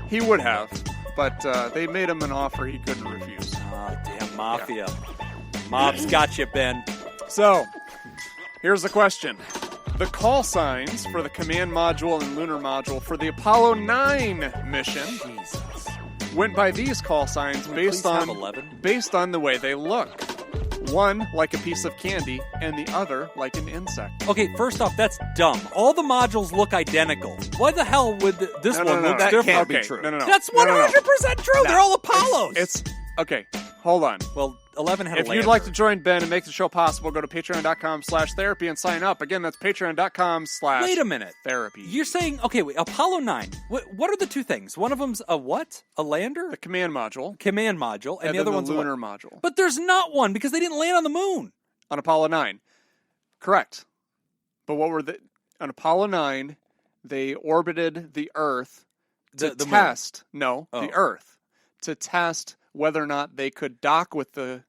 he would have, but they made him an offer he couldn't refuse. Oh, damn Mafia. Mob's got you, Ben. So, here's the question. The call signs for the command module and lunar module for the Apollo 9 mission Jesus. went by these call signs Please have 11. based on the way they look. One like a piece of candy, and the other like an insect. Okay, first off, that's dumb. All the modules look identical. Why the hell would this No, one no, look that different? can't be Okay, true. No. That's 100% true. They're all Apollos. It's okay. Hold on. Well, 11 had a If you'd lander. like to join Ben and make the show possible, go to patreon.com/therapy and sign up. Again, that's patreon.com/therapy. Wait a minute. You're saying, okay, wait, Apollo 9. What are the two things? One of them's a what? A lander? The command module Command module. And the then other one's the a what? lunar module. But there's not one because they didn't land on the moon. On Apollo 9. Correct. But what were the... On Apollo 9, they orbited the Earth to The moon. test... No, Oh. the Earth. To test whether or not they could dock with the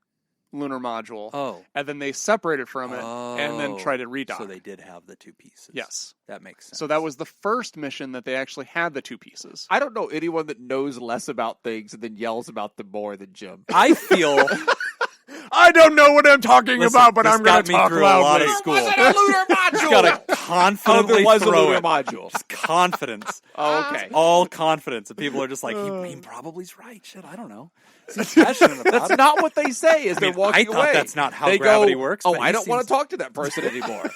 lunar module. Oh. And then they separated from it and then tried to redock. So they did have the two pieces. Yes. That makes sense. So that was the first mission that they actually had the two pieces. I don't know anyone that knows less about things and then yells about them more than Jim. I feel... I don't know what I'm talking Listen, about, but this I'm going got to me talk through a lot loudly. of school. Wasn't a lunar module. Got to confidently there was a throw lunar it. module. Just confidence. Oh, okay. All confidence. And people are just like, he probably's right. Shit, I don't know. Seems passionate about That's it. not what they say as they're walking I thought away. that's not how They gravity go, works, Oh, but I he don't want seems- to talk to that person anymore.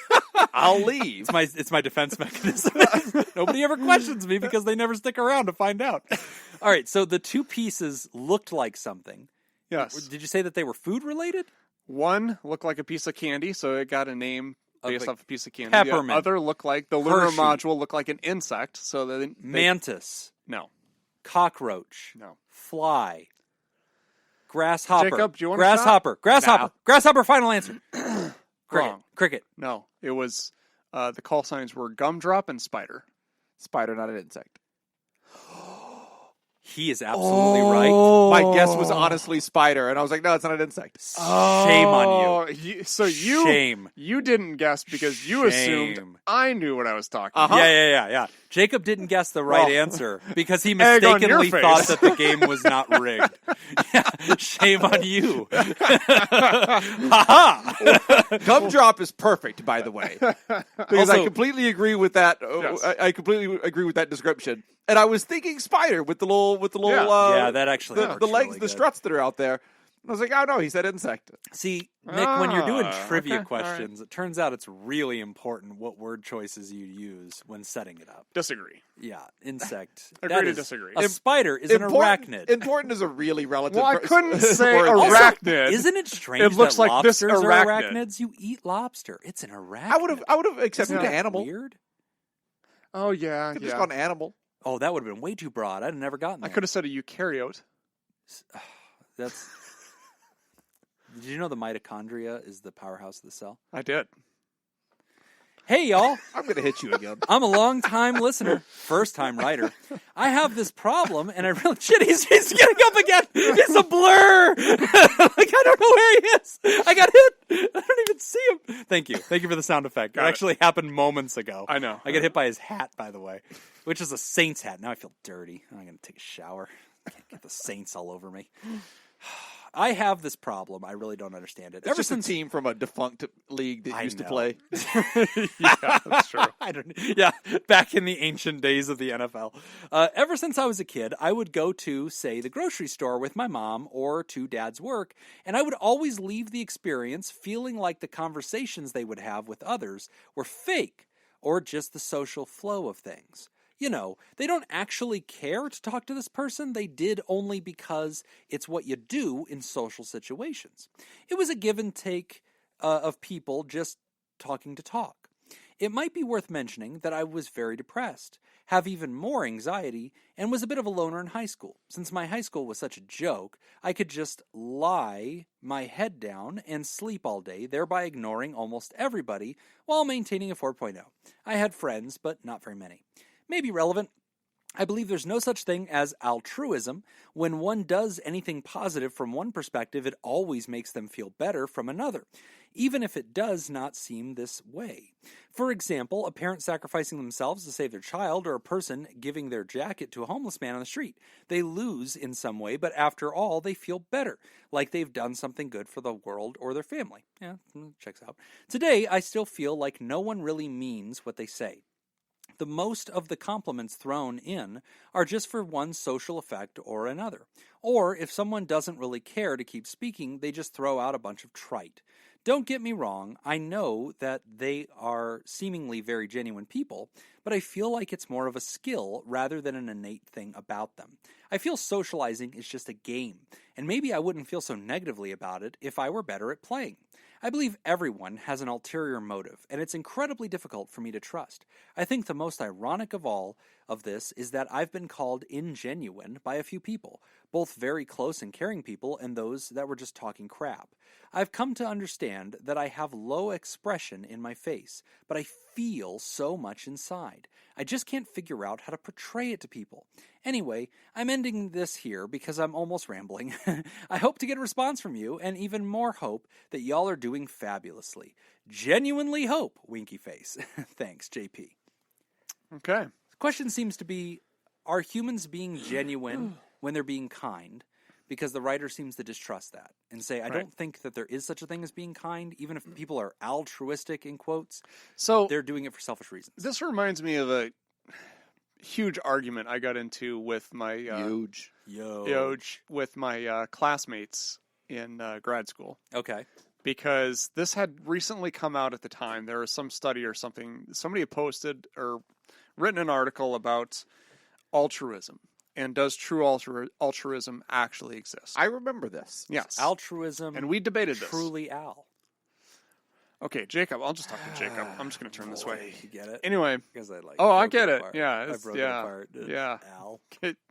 I'll leave. It's my defense mechanism. Nobody ever questions me because they never stick around to find out. All right, so the two pieces looked like something. Yes. Did you say that they were food related? One looked like a piece of candy, so it got a name based like off a piece of candy. peppermint. The other looked like the lunar Hershey. module looked like an insect, so they Mantis, no, cockroach, no. fly, grasshopper. Jacob, do you want a grasshopper? Grasshopper. No. Grasshopper. Final answer. Wrong. Cricket. No, it was the call signs were gumdrop and spider. Spider, not an insect. He is absolutely right. My guess was honestly spider, and I was like, no, it's not an insect. Shame on you. Shame. You didn't guess because you assumed Shame. I knew what I was talking about. Yeah. Jacob didn't guess the right Well, answer because he egg on your mistakenly face. thought that the game was not rigged. Yeah, shame on you. Ha-ha! Gumdrop is perfect, by the way, because I Also- completely agree with that. Yes. I completely agree with that description. And I was thinking spider with the little, Yeah. Yeah, that actually the works legs, really the good. struts that are out there. I was like, oh no, he said insect. See, Nick, when you're doing trivia okay, questions, it turns out it's really important what word choices you use when setting it up. Disagree. Yeah, insect. Agree That to is- disagree. A spider is an arachnid. Important is a really relative. Well, I couldn't say word. Also, arachnid. Isn't it strange It looks that like this lobsters are arachnid. arachnids? You eat lobster. It's an arachnid. I would have accepted Isn't an that animal. weird? Oh yeah, Could yeah. just gone animal. Oh, that would have been way too broad. I'd have never gotten I there. could have said a eukaryote. That's. Did you know the mitochondria is the powerhouse of the cell? I did. Hey, y'all. I'm going to hit you again. I'm a long-time listener, first-time writer. I have this problem, and I really... Shit, he's getting up again. It's a blur. Like, I don't know where he is. I got hit. I don't even see him. Thank you. Thank you for the sound effect. It actually happened moments ago. I know. I got hit by his hat, by the way, which is a Saints hat. Now I feel dirty. I'm going to take a shower. I can't get the Saints all over me. I have this problem. I really don't understand it. It's just a team from a defunct league that used to play. Yeah, that's true. Back in the ancient days of the NFL. Ever since I was a kid, I would go to, say, the grocery store with my mom or to Dad's work, and I would always leave the experience feeling like the conversations they would have with others were fake or just the social flow of things. You know, they don't actually care to talk to this person. They did only because it's what you do in social situations. It was a give and take of people just talking to talk. It might be worth mentioning that I was very depressed, have even more anxiety, and was a bit of a loner in high school. Since my high school was such a joke, I could just lie my head down and sleep all day, thereby ignoring almost everybody while maintaining a 4.0. I had friends, but not very many. Maybe relevant. I believe there's no such thing as altruism. When one does anything positive from one perspective, it always makes them feel better from another, even if it does not seem this way. For example, a parent sacrificing themselves to save their child, or a person giving their jacket to a homeless man on the street. They lose in some way, but after all, they feel better, like they've done something good for the world or their family. Yeah, checks out. Today, I still feel like no one really means what they say. The most of the compliments thrown in are just for one social effect or another. Or if someone doesn't really care to keep speaking, they just throw out a bunch of trite. Don't get me wrong, I know that they are seemingly very genuine people, but I feel like it's more of a skill rather than an innate thing about them. I feel socializing is just a game, and maybe I wouldn't feel so negatively about it if I were better at playing. I believe everyone has an ulterior motive, and it's incredibly difficult for me to trust. I think the most ironic of all of this is that I've been called ingenuine by a few people, both very close and caring people and those that were just talking crap. I've come to understand that I have low expression in my face, but I feel so much inside. I just can't figure out how to portray it to people. Anyway, I'm ending this here because I'm almost rambling. I hope to get a response from you, and even more hope that y'all are doing fabulously. Genuinely hope, winky face. Thanks, JP. Okay. The question seems to be, are humans being genuine when they're being kind? Because the writer seems to distrust that and say, I don't think that there is such a thing as being kind, even if people are altruistic, in quotes. So they're doing it for selfish reasons. This reminds me of a huge argument I got into with my with my classmates in grad school. Okay. Because this had recently come out at the time. There was some study or something. Somebody had posted or written an article about altruism. And does true altruism actually exist? I remember this. Yes. Altruism. And we debated this. Truly Al. Okay, Jacob. I'll just talk to Jacob. I'm just going to turn this way. You get it? Anyway. Because I like. I get it. Apart. Yeah. I broke it apart. Yeah. Al.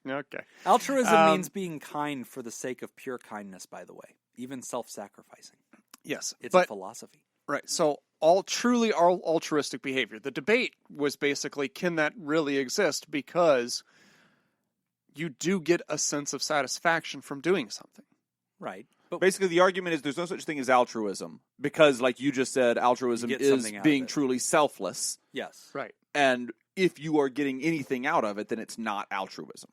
Okay. Altruism means being kind for the sake of pure kindness, by the way. Even self-sacrificing. Yes. It's a philosophy. Right. So truly altruistic behavior. The debate was basically, can that really exist? Because you do get a sense of satisfaction from doing something. Right. But basically, the argument is there's no such thing as altruism because, like you just said, altruism is being truly selfless. Yes. Right. And if you are getting anything out of it, then it's not altruism.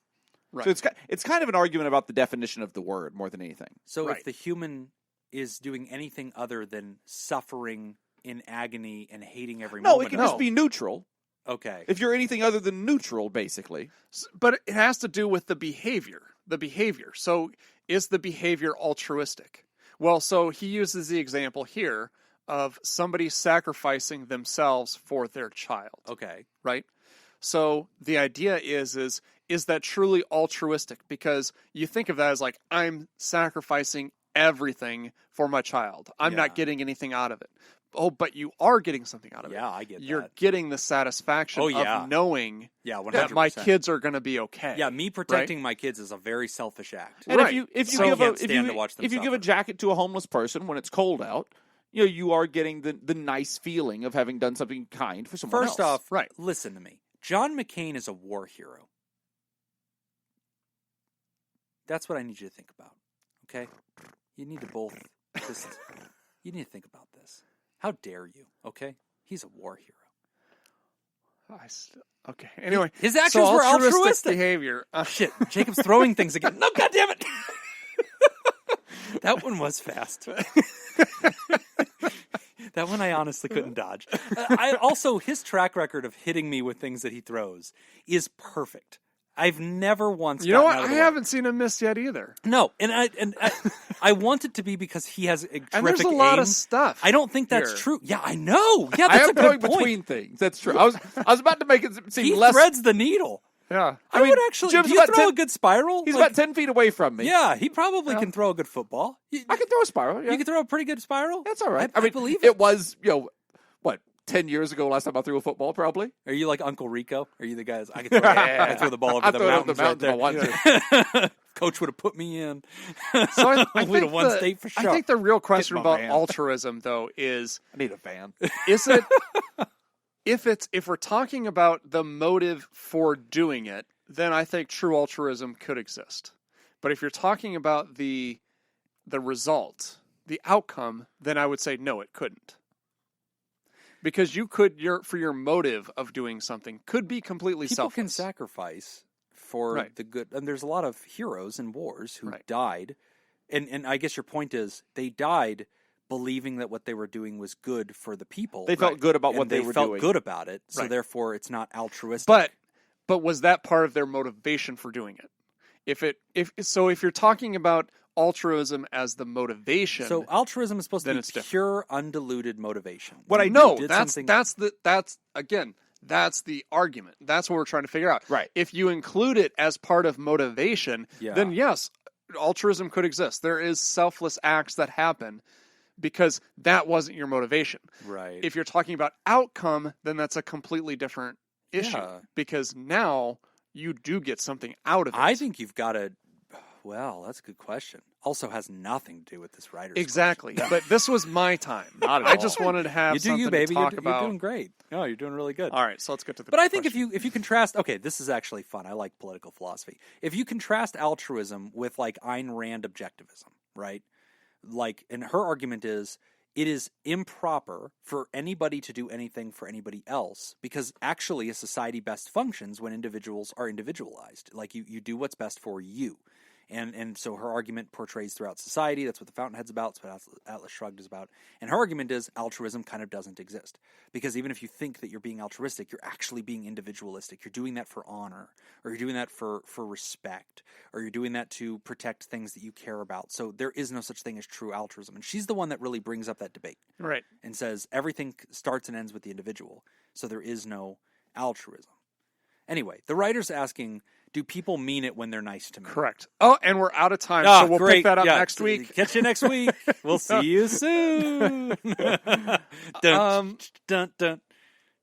Right. So it's kind of an argument about the definition of the word more than anything. So if the human is doing anything other than suffering in agony and hating every moment. No, it can just be neutral. Okay. If you're anything other than neutral, basically. But it has to do with the behavior. So is the behavior altruistic? Well, so he uses the example here of somebody sacrificing themselves for their child. Okay. Right? So the idea is that truly altruistic? Because you think of that as like, I'm sacrificing everything for my child. I'm not getting anything out of it. but you are getting something out of it. Yeah, I get You're that. getting the satisfaction of knowing that 100%. my kids are going to be okay. Yeah, me protecting my kids is a very selfish act. And Right. if you So- give Can't stand to watch them if you give a suffer. jacket to a homeless person when it's cold out, you are getting the nice feeling of having done something kind for someone First else. off, listen to me. John McCain is a war hero. That's what I need you to think about. Okay? You need to both you need to think about this. How dare you? Okay? He's a war hero. Okay. Anyway, His actions were altruistic behavior. Shit, Jacob's throwing things again. No, goddammit! That one was fast. That one I honestly couldn't dodge. Also, his track record of hitting me with things that he throws is perfect. I've never once. You know what? Out of the I way. haven't seen him miss yet either. No, and I want it to be because he has a terrific And there's a lot aim. of stuff. I don't think that's here. true. Yeah, I know. Yeah, I that's am a going good point. between things. That's true. I was about to make it seem He less. threads the needle. Yeah. I would actually. Jim's Do you about throw 10 a good spiral? He's Like, about 10 feet away from me. Yeah, he probably can throw a good football. I can throw a spiral. Yeah. You can throw a pretty good spiral. That's all right. I mean, believe it was 10 years ago last time I threw a football, probably. Are you like Uncle Rico? Are you the guys? I can throw, I can throw the ball over the mountains right there. I want to. Coach would have put me in. So I We'd think have won state for sure. I think the real question Get my about van. altruism, though, is I need a van. is it if we're talking about the motive for doing it, then I think true altruism could exist. But if you're talking about the result, the outcome, then I would say no, it couldn't. Because for your motive of doing something could be completely People selfless. can sacrifice for the good. And there's a lot of heroes in wars who died. And I guess your point is they died believing that what they were doing was good for the people. They felt good about what they were doing. They felt good about it. So therefore it's not altruistic. But was that part of their motivation for doing it? If you're talking about altruism as the motivation, so altruism is supposed to then be it's different. pure, undiluted motivation. What I You know did that's something- that's the argument. That's what we're trying to figure out. Right. If you include it as part of motivation, Yeah. then yes, altruism could exist. There is selfless acts that happen because that wasn't your motivation. Right. If you're talking about outcome, then that's a completely different issue Yeah. because now you do get something out of it. I think you've got to. Well, that's a good question. Also has nothing to do with this writer's Exactly. But this was my time. Not at I all. just wanted to have You do something you, baby. to talk You're about. doing great. No, you're doing really good. All right, so let's get to the But I think question. if you contrast, okay, this is actually fun. I like political philosophy. If you contrast altruism with like Ayn Rand objectivism, right? Like, and her argument is it is improper for anybody to do anything for anybody else because actually a society best functions when individuals are individualized. Like you do what's best for you. And so her argument portrays throughout society. That's what the Fountainhead's about. That's what Atlas Shrugged is about. And her argument is altruism kind of doesn't exist. Because even if you think that you're being altruistic, you're actually being individualistic. You're doing that for honor. Or you're doing that for respect. Or you're doing that to protect things that you care about. So there is no such thing as true altruism. And she's the one that really brings up that debate. Right. And says everything starts and ends with the individual. So there is no altruism. Anyway, the writer's asking, do people mean it when they're nice to me? Correct. Oh, and we're out of time, Ah, so we'll great. pick that up Yeah. next week. Catch you next week. We'll see you soon. dun, dun, dun, dun,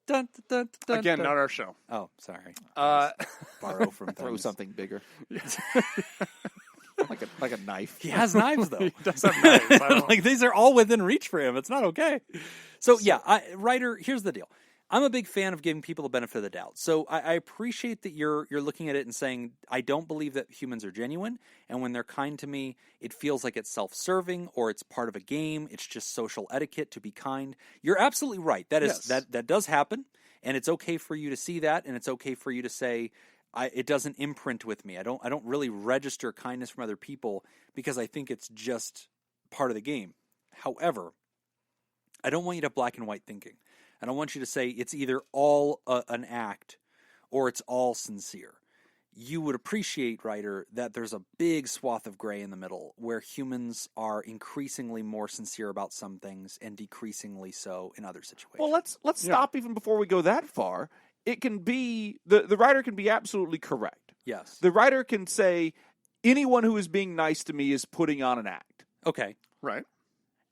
dun, dun, Again, dun. not our show. Oh, sorry. Borrow from throw things. something bigger. like a knife. He has knives, though. He does have knives. I don't- Like, these are all within reach for him. It's not okay. So yeah, writer, here's the deal. I'm a big fan of giving people the benefit of the doubt. So I appreciate that you're looking at it and saying, I don't believe that humans are genuine. And when they're kind to me, it feels like it's self-serving or it's part of a game. It's just social etiquette to be kind. You're absolutely right. That is that does happen. And it's okay for you to see that. And it's okay for you to say, it doesn't imprint with me. I don't really register kindness from other people because I think it's just part of the game. However, I don't want you to have black and white thinking. I don't want you to say it's either all an act or it's all sincere. You would appreciate, writer, that there's a big swath of gray in the middle where humans are increasingly more sincere about some things and decreasingly so in other situations. Well, let's stop even before we go that far. It can be the writer can be absolutely correct. Yes. The writer can say anyone who is being nice to me is putting on an act. Okay. right.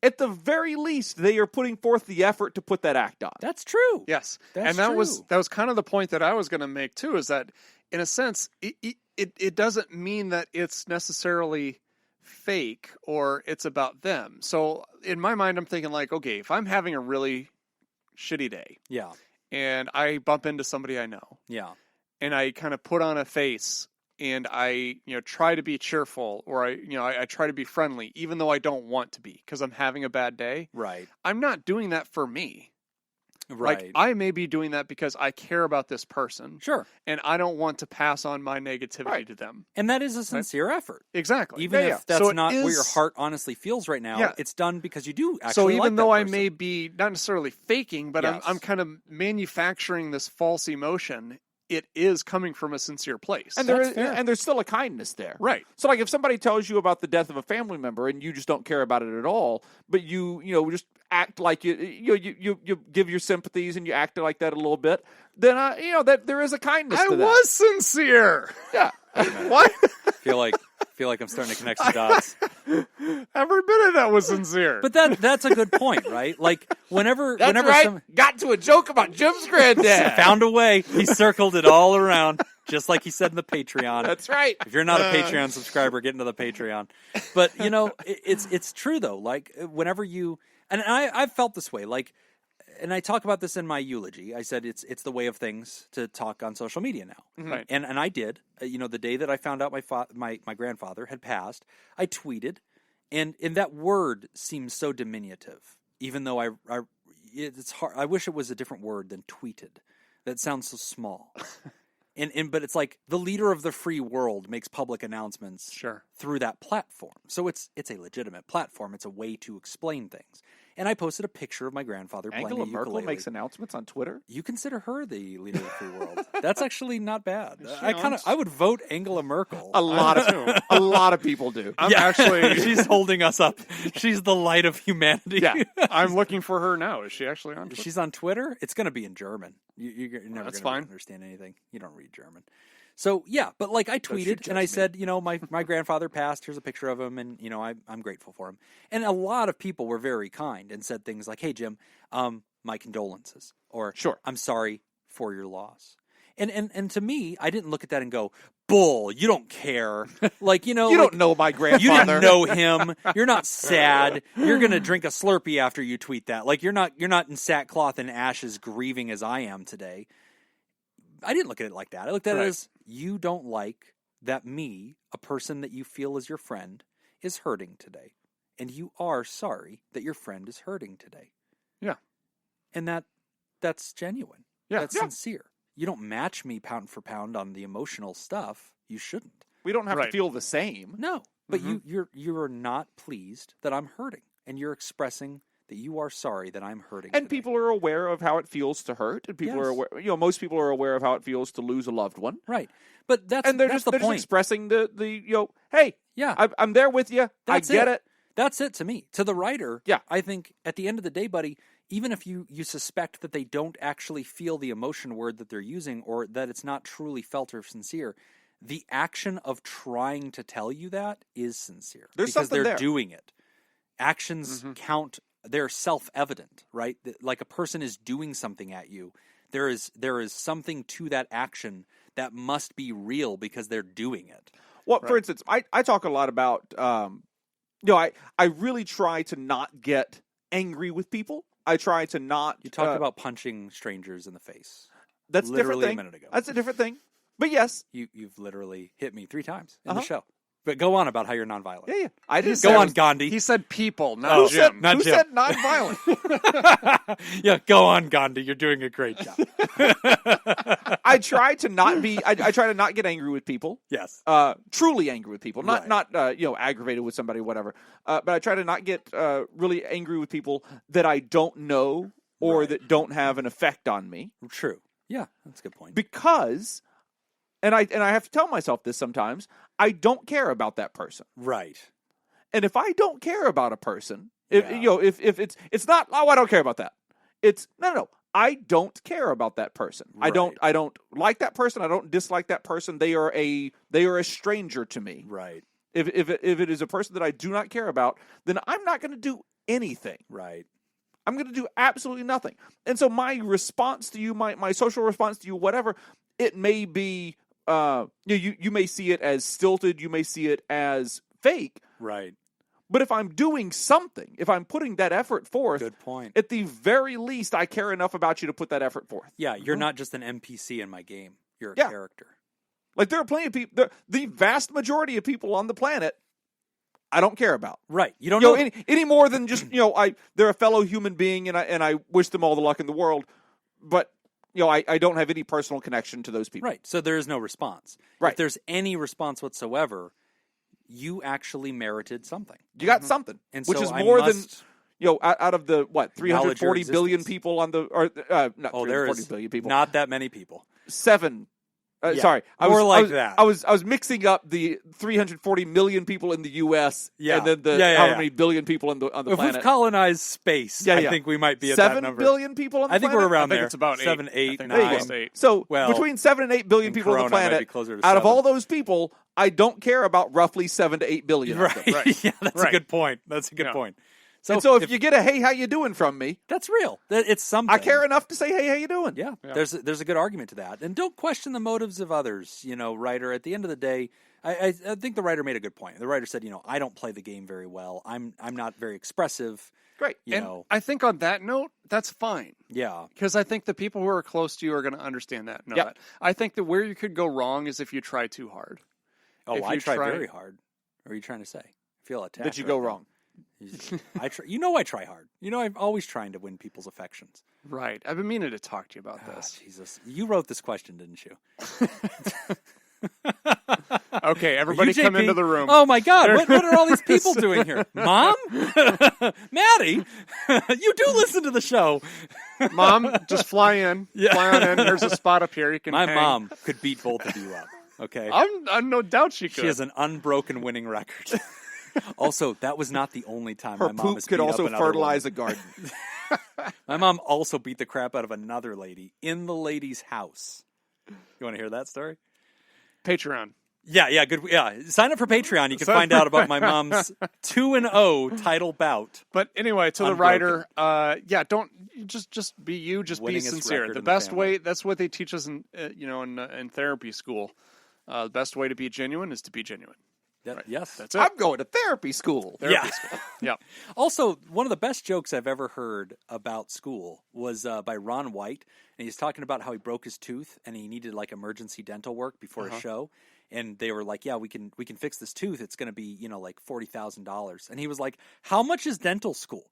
at the very least, they are putting forth the effort to put that act on. That's true. Yes. That's and that true. was kind of the point that I was going to make too, is that in a sense, it doesn't mean that it's necessarily fake or it's about them. So in my mind, I'm thinking like, okay, if I'm having a really shitty day Yeah. and I bump into somebody I know Yeah. and I kind of put on a face and I, try to be cheerful, or I try to be friendly, even though I don't want to be because I'm having a bad day. Right. I'm not doing that for me. Right. Like, I may be doing that because I care about this person. Sure. And I don't want to pass on my negativity Right. to them. And that is a sincere effort. Exactly. Even Yeah, if that's So it not where is- your heart honestly feels right now, Yeah. it's done because you do actually So like even that though I person. may be not necessarily faking, but Yes. I'm kind of manufacturing this false emotion, it is coming from a sincere place. And That's fair. there's still a kindness there. Right. So, like, if somebody tells you about the death of a family member and you just don't care about it at all, but you just act like you give your sympathies and you act like that a little bit, then that there is a kindness I to that. was sincere. Yeah. What? feel like I'm starting to connect some dots. Every bit of that was sincere. But that's a good point, right? Like whenever some Got to a joke about Jim's granddad. found a way, he circled it all around, just like he said in the Patreon. That's right. If you're not a Patreon subscriber, get into the Patreon. But it's true though. Like whenever you and I've felt this way. Like, and I talk about this in my eulogy. I said it's the way of things to talk on social media now. Right. And I did. The day that I found out my grandfather had passed, I tweeted, and that word seems so diminutive. Even though it's hard. I wish it was a different word than tweeted. That sounds so small. But it's like the leader of the free world makes public announcements Sure. through that platform. So it's a legitimate platform. It's a way to explain things. And I posted a picture of my grandfather playing Angela a Merkel ukulele. makes announcements on Twitter. You consider her the leader of the free world. That's actually not bad. on? I would vote Angela Merkel. A lot of people do. I'm actually she's holding us up. She's the light of humanity. Yeah. I'm looking for her now. Is she actually on Twitter? She's on Twitter. It's going to be in German. You're never That's going fine. to understand anything. You don't read German. So yeah, but like I tweeted and I said, my grandfather passed. Here's a picture of him, and I'm grateful for him. And a lot of people were very kind and said things like, "Hey Jim, my condolences," or Sure. "I'm sorry for your loss." And to me, I didn't look at that and go, "Bull, you don't care." Like You don't know my grandfather. You didn't know him. You're not sad. You're gonna drink a Slurpee after you tweet that. Like you're not in sackcloth and ashes grieving as I am today. I didn't look at it like that. I looked at it as you don't like that me, a person that you feel is your friend, is hurting today. And you are sorry that your friend is hurting today. Yeah. And that's genuine. Yeah. That's Yeah. sincere. You don't match me pound for pound on the emotional stuff. You shouldn't. We don't have Right. to feel the same. No. But Mm-hmm. you're not pleased that I'm hurting. And you're expressing that you are sorry that I'm hurting. And today. people are aware of how it feels to hurt, and people are Yes. aware. Most people are aware of how it feels to lose a loved one, Right. But that's and they're that's just the they're just point. expressing hey, Yeah. I'm there with you. That's I get it. That's it to me. To the writer, Yeah. I think at the end of the day, buddy, even if you suspect that they don't actually feel the emotion word that they're using or that it's not truly felt or sincere, the action of trying to tell you that is sincere. There's because something they're there. doing it. Actions count. They're self-evident, right? Like a person is doing something at you. There is something to that action that must be real because they're doing it. Well, for instance, I talk a lot about, I really try to not get angry with people. I try to not. You talked about punching strangers in the face. That's a different literally thing. a minute ago. That's a different thing. But yes, You've literally hit me 3 times in Uh-huh. the show. But go on about how you're nonviolent. yeah. I didn't Go say on, Gandhi. He said people, not Oh, Jim. not who Jim. said nonviolent? Yeah, go on, Gandhi. You're doing a great job. I try to not be. I try to not get angry with people. Yes. Truly angry with people, not Right. aggravated with somebody, whatever. But I try to not get really angry with people that I don't know or Right. that don't have an effect on me, True. Yeah, that's a good point. because, and I have to tell myself this sometimes. I don't care about that person, Right. and if I don't care about a person, Yeah. if it's not, oh, I don't care about that. It's no. I don't care about that person. Right. I don't like that person. I don't dislike that person. They are a stranger to me. Right. If it is a person that I do not care about, then I'm not going to do anything. Right. I'm going to do absolutely nothing. And so my response to you, my social response to you, whatever, it may be, you may see it as stilted, you may see it as fake. Right. But if I'm doing something, if I'm putting that effort forth, Good point. at the very least, I care enough about you to put that effort forth. Yeah, you're not just an NPC in my game. You're a character. Like, there are plenty of people, the vast majority of people on the planet, I don't care about. Right. You don't know any more than just, they're a fellow human being and I wish them all the luck in the world. But, I don't have any personal connection to those people. Right. So there is no response. Right. If there's any response whatsoever, you actually merited something. You got something. And which so is I more must than, out of the, 340 your billion existence. people on the, not Oh, there 340 is billion people. not that many people. 7. Yeah, Sorry, that. I was mixing up the 340 million people in the U.S. Yeah. and then the many billion people on the If planet. we've colonized space, I think we might be at that 7 number. billion people on the I think planet? we're around I think there. it's about 7, 8, I think 9. almost 8. So Well, between 7 and 8 billion in people on the Corona, it might planet, be closer to out of 7. all those people, I don't care about roughly 7 to 8 billion. Right. Of them. Right. Yeah, that's a Right. good point. That's a good point. So if you get a hey, how you doing from me, that's real. It's something. I care enough to say hey, how you doing? Yeah. There's a good argument to that, and don't question the motives of others. Writer. At the end of the day, I think the writer made a good point. The writer said, I don't play the game very well. I'm not very expressive. Great. And I think on that note, that's fine. Yeah. Because I think the people who are close to you are going to understand that. Know Yep. that. I think that where you could go wrong is if you try too hard. Oh, If I you try try- very hard. What are you trying to say? I feel attacked. Did you go wrong? I try. I try hard. I'm always trying to win people's affections. Right. I've been meaning to talk to you about this. Jesus, you wrote this question, didn't you? Okay, everybody come JP? into the room. Oh my God! What are all these people doing here? Mom, Maddie, you do listen to the show. Mom, just fly in. Yeah. Fly on in. There's a spot up here. You can My hang. mom could beat both of you up. Okay, I'm no doubt she could. she has an unbroken winning record. Also, that was not the only time Her my mom poop has could beat also up another fertilize woman. a garden. My mom also beat the crap out of another lady in the lady's house. You want to hear that story? Patreon. Yeah, good. Yeah, sign up for Patreon. You can find out about my mom's 2-0 title bout. But anyway, to the Unbroken. writer, don't just be you. Just Winningest be sincere. record The in the best family. way. That's what they teach us in in therapy school. The best way to be genuine is to be genuine. Yes, That's it. I'm going to therapy school. Therapy school. Yeah. Also, one of the best jokes I've ever heard about school was by Ron White, and he's talking about how he broke his tooth and he needed like emergency dental work before a show. And they were like, "Yeah, we can fix this tooth. It's going to be like $40,000." And he was like, "How much is dental school?"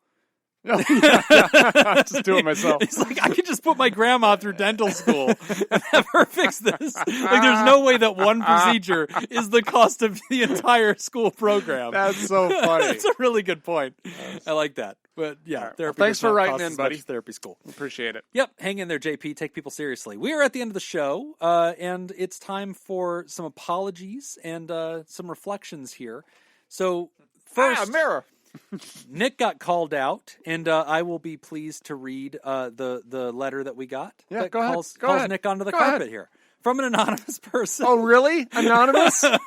Just do it myself. He's like, "I could just put my grandma through dental school and have her fix this." Like, there's no way that one procedure is the cost of the entire school program. That's so funny. That's a really good point. I like that. But yeah, Well, therapy. thanks does for not writing cost in, as much buddy. as therapy school. Appreciate it. Yep, hang in there, JP. Take people seriously. We are at the end of the show, and it's time for some apologies and some reflections here. So first, mirror. Nick got called out, and I will be pleased to read the letter that we got. Yeah, that go ahead. calls, Go calls ahead. Nick onto the Go carpet ahead. here from an anonymous person. Oh, really? Anonymous? And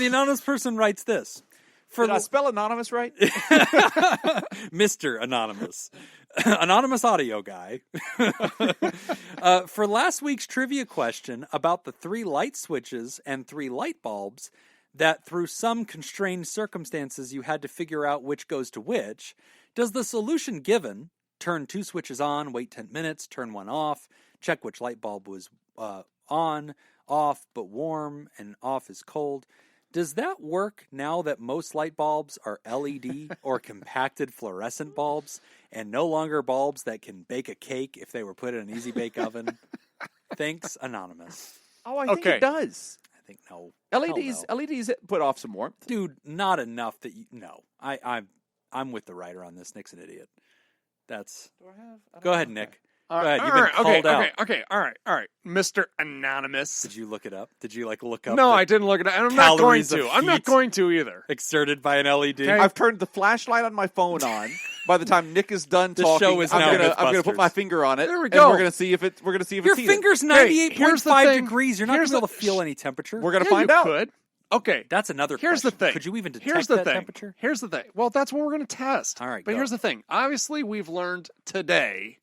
the anonymous person writes this. Did I spell anonymous right? Mr. Anonymous. Anonymous audio guy. For last week's trivia question about the 3 light switches and 3 light bulbs that through some constrained circumstances you had to figure out which goes to which, does the solution given, turn 2 switches on, wait 10 minutes, turn 1 off, check which light bulb was on, off but warm, and off is cold, does that work now that most light bulbs are LED or compacted fluorescent bulbs and no longer bulbs that can bake a cake if they were put in an easy bake oven? Thanks, Anonymous. Oh, I think Okay. it does. I think no. LEDs Hell no. LEDs put off some warmth. Dude, not enough that you... No. I'm with the writer on this. Nick's an idiot. That's... Go ahead, Nick. Go ahead. You've been called out. Okay. All right. Mr. Anonymous. Did you look it up? Did you look up No, the I didn't look at it. And I'm not going calories to. of I'm not heat? going to either. exerted by an LED? Okay. I've turned the flashlight on my phone on. By the time Nick is done This talking, show is now I'm gonna put Mythbusters. my finger on it. There we And go. we're gonna see if it's Your heated. finger's Hey, here's the 98.5 thing. degrees. You're not going Here's to be able the- to feel any temperature. We're gonna Yeah, find you out. could. Okay. That's another Here's question. the thing. Could you even Here's detect the that thing. temperature? Here's the thing. Well, that's what we're going to test. All right, But go. here's the thing. Obviously, we've learned today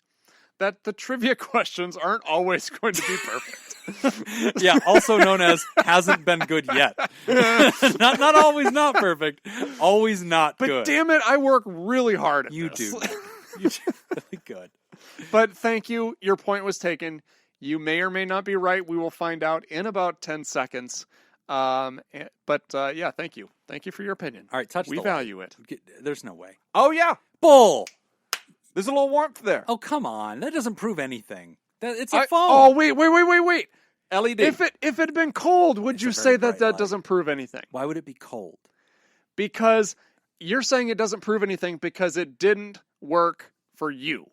that the trivia questions aren't always going to be perfect. Yeah, also known as hasn't been good yet. not always not perfect, always not But good. damn it, I work really hard at You this. do. You do really good. But thank you. Your point was taken. You may or may not be right. We will find out in about 10 seconds. But yeah, thank you. Thank you for your opinion. All right, touch We the value light. it. There's no way. Oh, yeah. Bull! There's a little warmth there. Oh, come on. That doesn't prove anything. It's a phone. Oh, wait. LED. If it had been cold, would It's you a say very that bright that light. doesn't prove anything? Why would it be cold? Because you're saying it doesn't prove anything because it didn't work for you.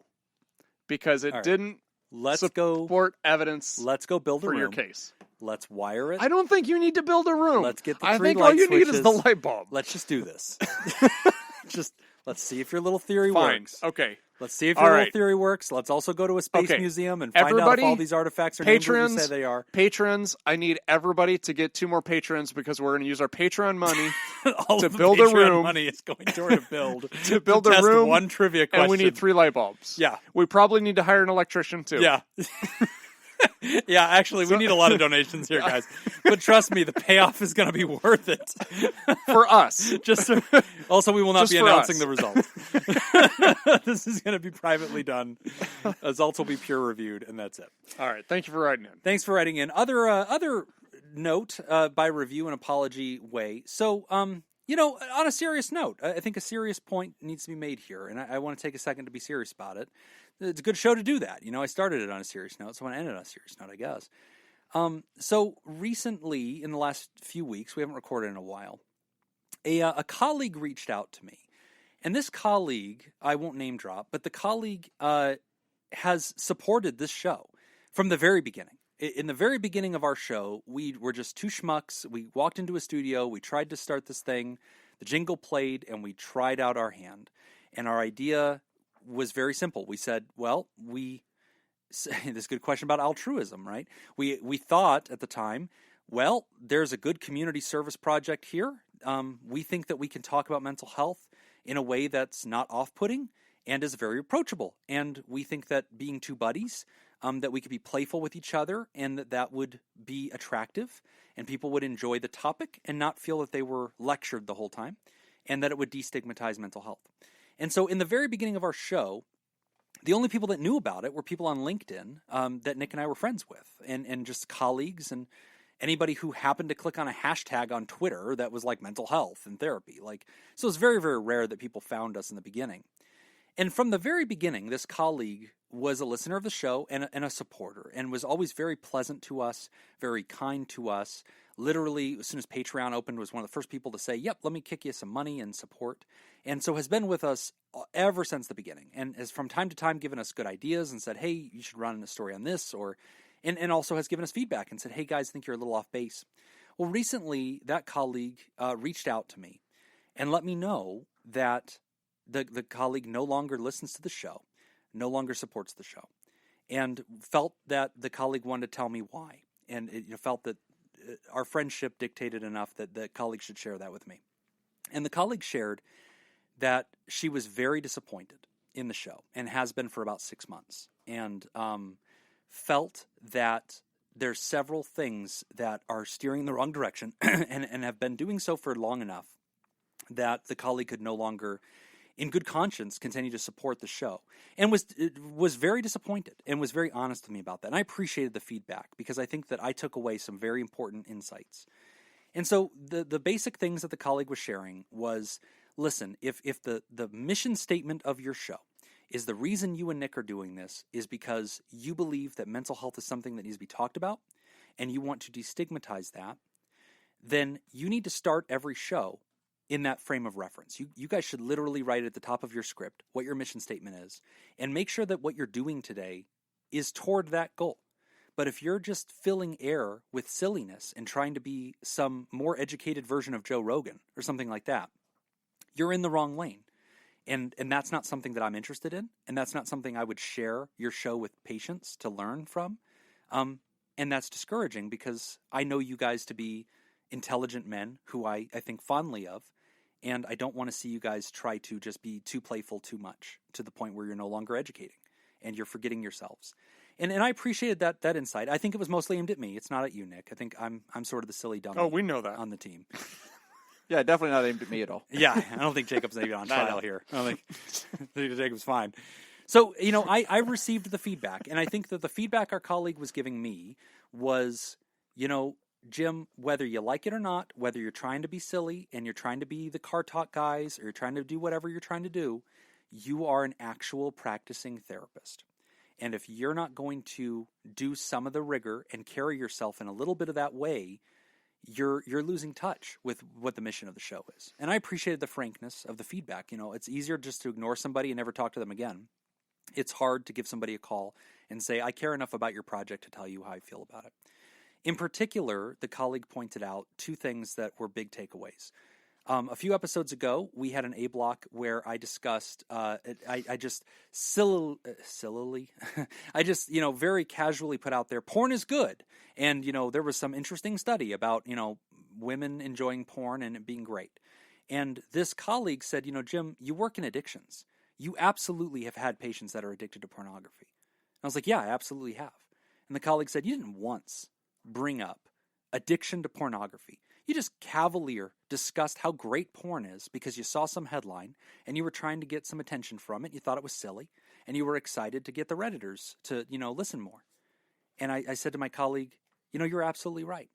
Because it All right. didn't Let's go support evidence build a for room. your case. Let's wire it. I don't think you need to build a room. Let's get the I three think all light you need is the switches. light bulb. Let's just do this. Let's see if your little theory Fine. works. Okay. Let's see if All your little right. theory works. Let's also go to a space Okay. museum and find out Everybody, if all these artifacts are named what you patrons, say they are. Patrons, I need everybody to get 2 more patrons because we're going to use our Patreon money All to of the build a Patreon room. money is going toward a build to build a test room, one trivia question. and we need 3 light bulbs. Yeah. We probably need to hire an electrician too. Yeah. Yeah, actually, we need a lot of donations here, guys. But trust me, the payoff is going to be worth it. For us. Also, we will not Just be for announcing us. the results. This is going to be privately done. Results will be peer reviewed, and that's it. All right. Thank you for writing in. Thanks for writing in. Other note by review and apology way. So, on a serious note, I think a serious point needs to be made here, and I want to take a second to be serious about it. It's a good show to do that. I started it on a serious note, so I want to end it on a serious note, I guess. So recently, in the last few weeks, we haven't recorded in a while, a colleague reached out to me. And this colleague, I won't name drop, but the colleague has supported this show from the very beginning. In the very beginning of our show, we were just 2 schmucks. We walked into a studio. We tried to start this thing. The jingle played, and we tried out our hand. And our idea was very simple. We said, well, this is a good question about altruism, right? We thought at the time, well, there's a good community service project here. We think that we can talk about mental health in a way that's not off-putting and is very approachable. And we think that being 2 buddies, that we could be playful with each other and that would be attractive and people would enjoy the topic and not feel that they were lectured the whole time and that it would destigmatize mental health. And so in the very beginning of our show, the only people that knew about it were people on LinkedIn that Nick and I were friends with and just colleagues and anybody who happened to click on a hashtag on Twitter that was like mental health and therapy. So it's very, very rare that people found us in the beginning. And from the very beginning, this colleague was a listener of the show and a supporter and was always very pleasant to us, very kind to us. Literally, as soon as Patreon opened, was one of the first people to say, yep, let me kick you some money and support. And so has been with us ever since the beginning and has from time to time given us good ideas and said, hey, you should run a story on this, and also has given us feedback and said, hey, guys, I think you're a little off base. Well, recently, that colleague reached out to me and let me know that the colleague no longer listens to the show, no longer supports the show, and felt that the colleague wanted to tell me why. And felt that our friendship dictated enough that the colleague should share that with me. And the colleague shared that she was very disappointed in the show and has been for about 6 months and felt that there's several things that are steering in the wrong direction and have been doing so for long enough that the colleague could no longer, in good conscience, continue to support the show, and was very disappointed and was very honest with me about that. And I appreciated the feedback because I think that I took away some very important insights. And so the basic things that the colleague was sharing was, listen, if the mission statement of your show is the reason you and Nick are doing this is because you believe that mental health is something that needs to be talked about and you want to destigmatize that, then you need to start every show in that frame of reference. You guys should literally write at the top of your script what your mission statement is and make sure that what you're doing today is toward that goal. But if you're just filling air with silliness and trying to be some more educated version of Joe Rogan or something like that, you're in the wrong lane. And that's not something that I'm interested in. And that's not something I would share your show with patients to learn from. And that's discouraging because I know you guys to be intelligent men who I think fondly of, and I don't want to see you guys try to just be too playful too much to the point where you're no longer educating and you're forgetting yourselves. And I appreciated that insight. I think it was mostly aimed at me. It's not at you, Nick. I think I'm sort of the silly dummy. Oh, we know that. On the team. Yeah, definitely not aimed at me at all. Yeah, I don't think Jacob's even on trial here. I don't think Jacob's fine. So, I received the feedback, and I think that the feedback our colleague was giving me was, Jim, whether you like it or not, whether you're trying to be silly and you're trying to be the car talk guys or you're trying to do whatever you're trying to do, you are an actual practicing therapist. And if you're not going to do some of the rigor and carry yourself in a little bit of that way, you're losing touch with what the mission of the show is. And I appreciated the frankness of the feedback. It's easier just to ignore somebody and never talk to them again. It's hard to give somebody a call and say, I care enough about your project to tell you how I feel about it. In particular, the colleague pointed out two things that were big takeaways. A few episodes ago, we had an A block where I discussed, I just sillily, I just, very casually put out there, porn is good. And, there was some interesting study about, women enjoying porn and it being great. And this colleague said, Jim, you work in addictions. You absolutely have had patients that are addicted to pornography. And I was like, yeah, I absolutely have. And the colleague said, you didn't once bring up addiction to pornography. You just cavalier discussed how great porn is because you saw some headline and you were trying to get some attention from it. You thought it was silly and you were excited to get the Redditors to, listen more. And I said to my colleague, you're absolutely right.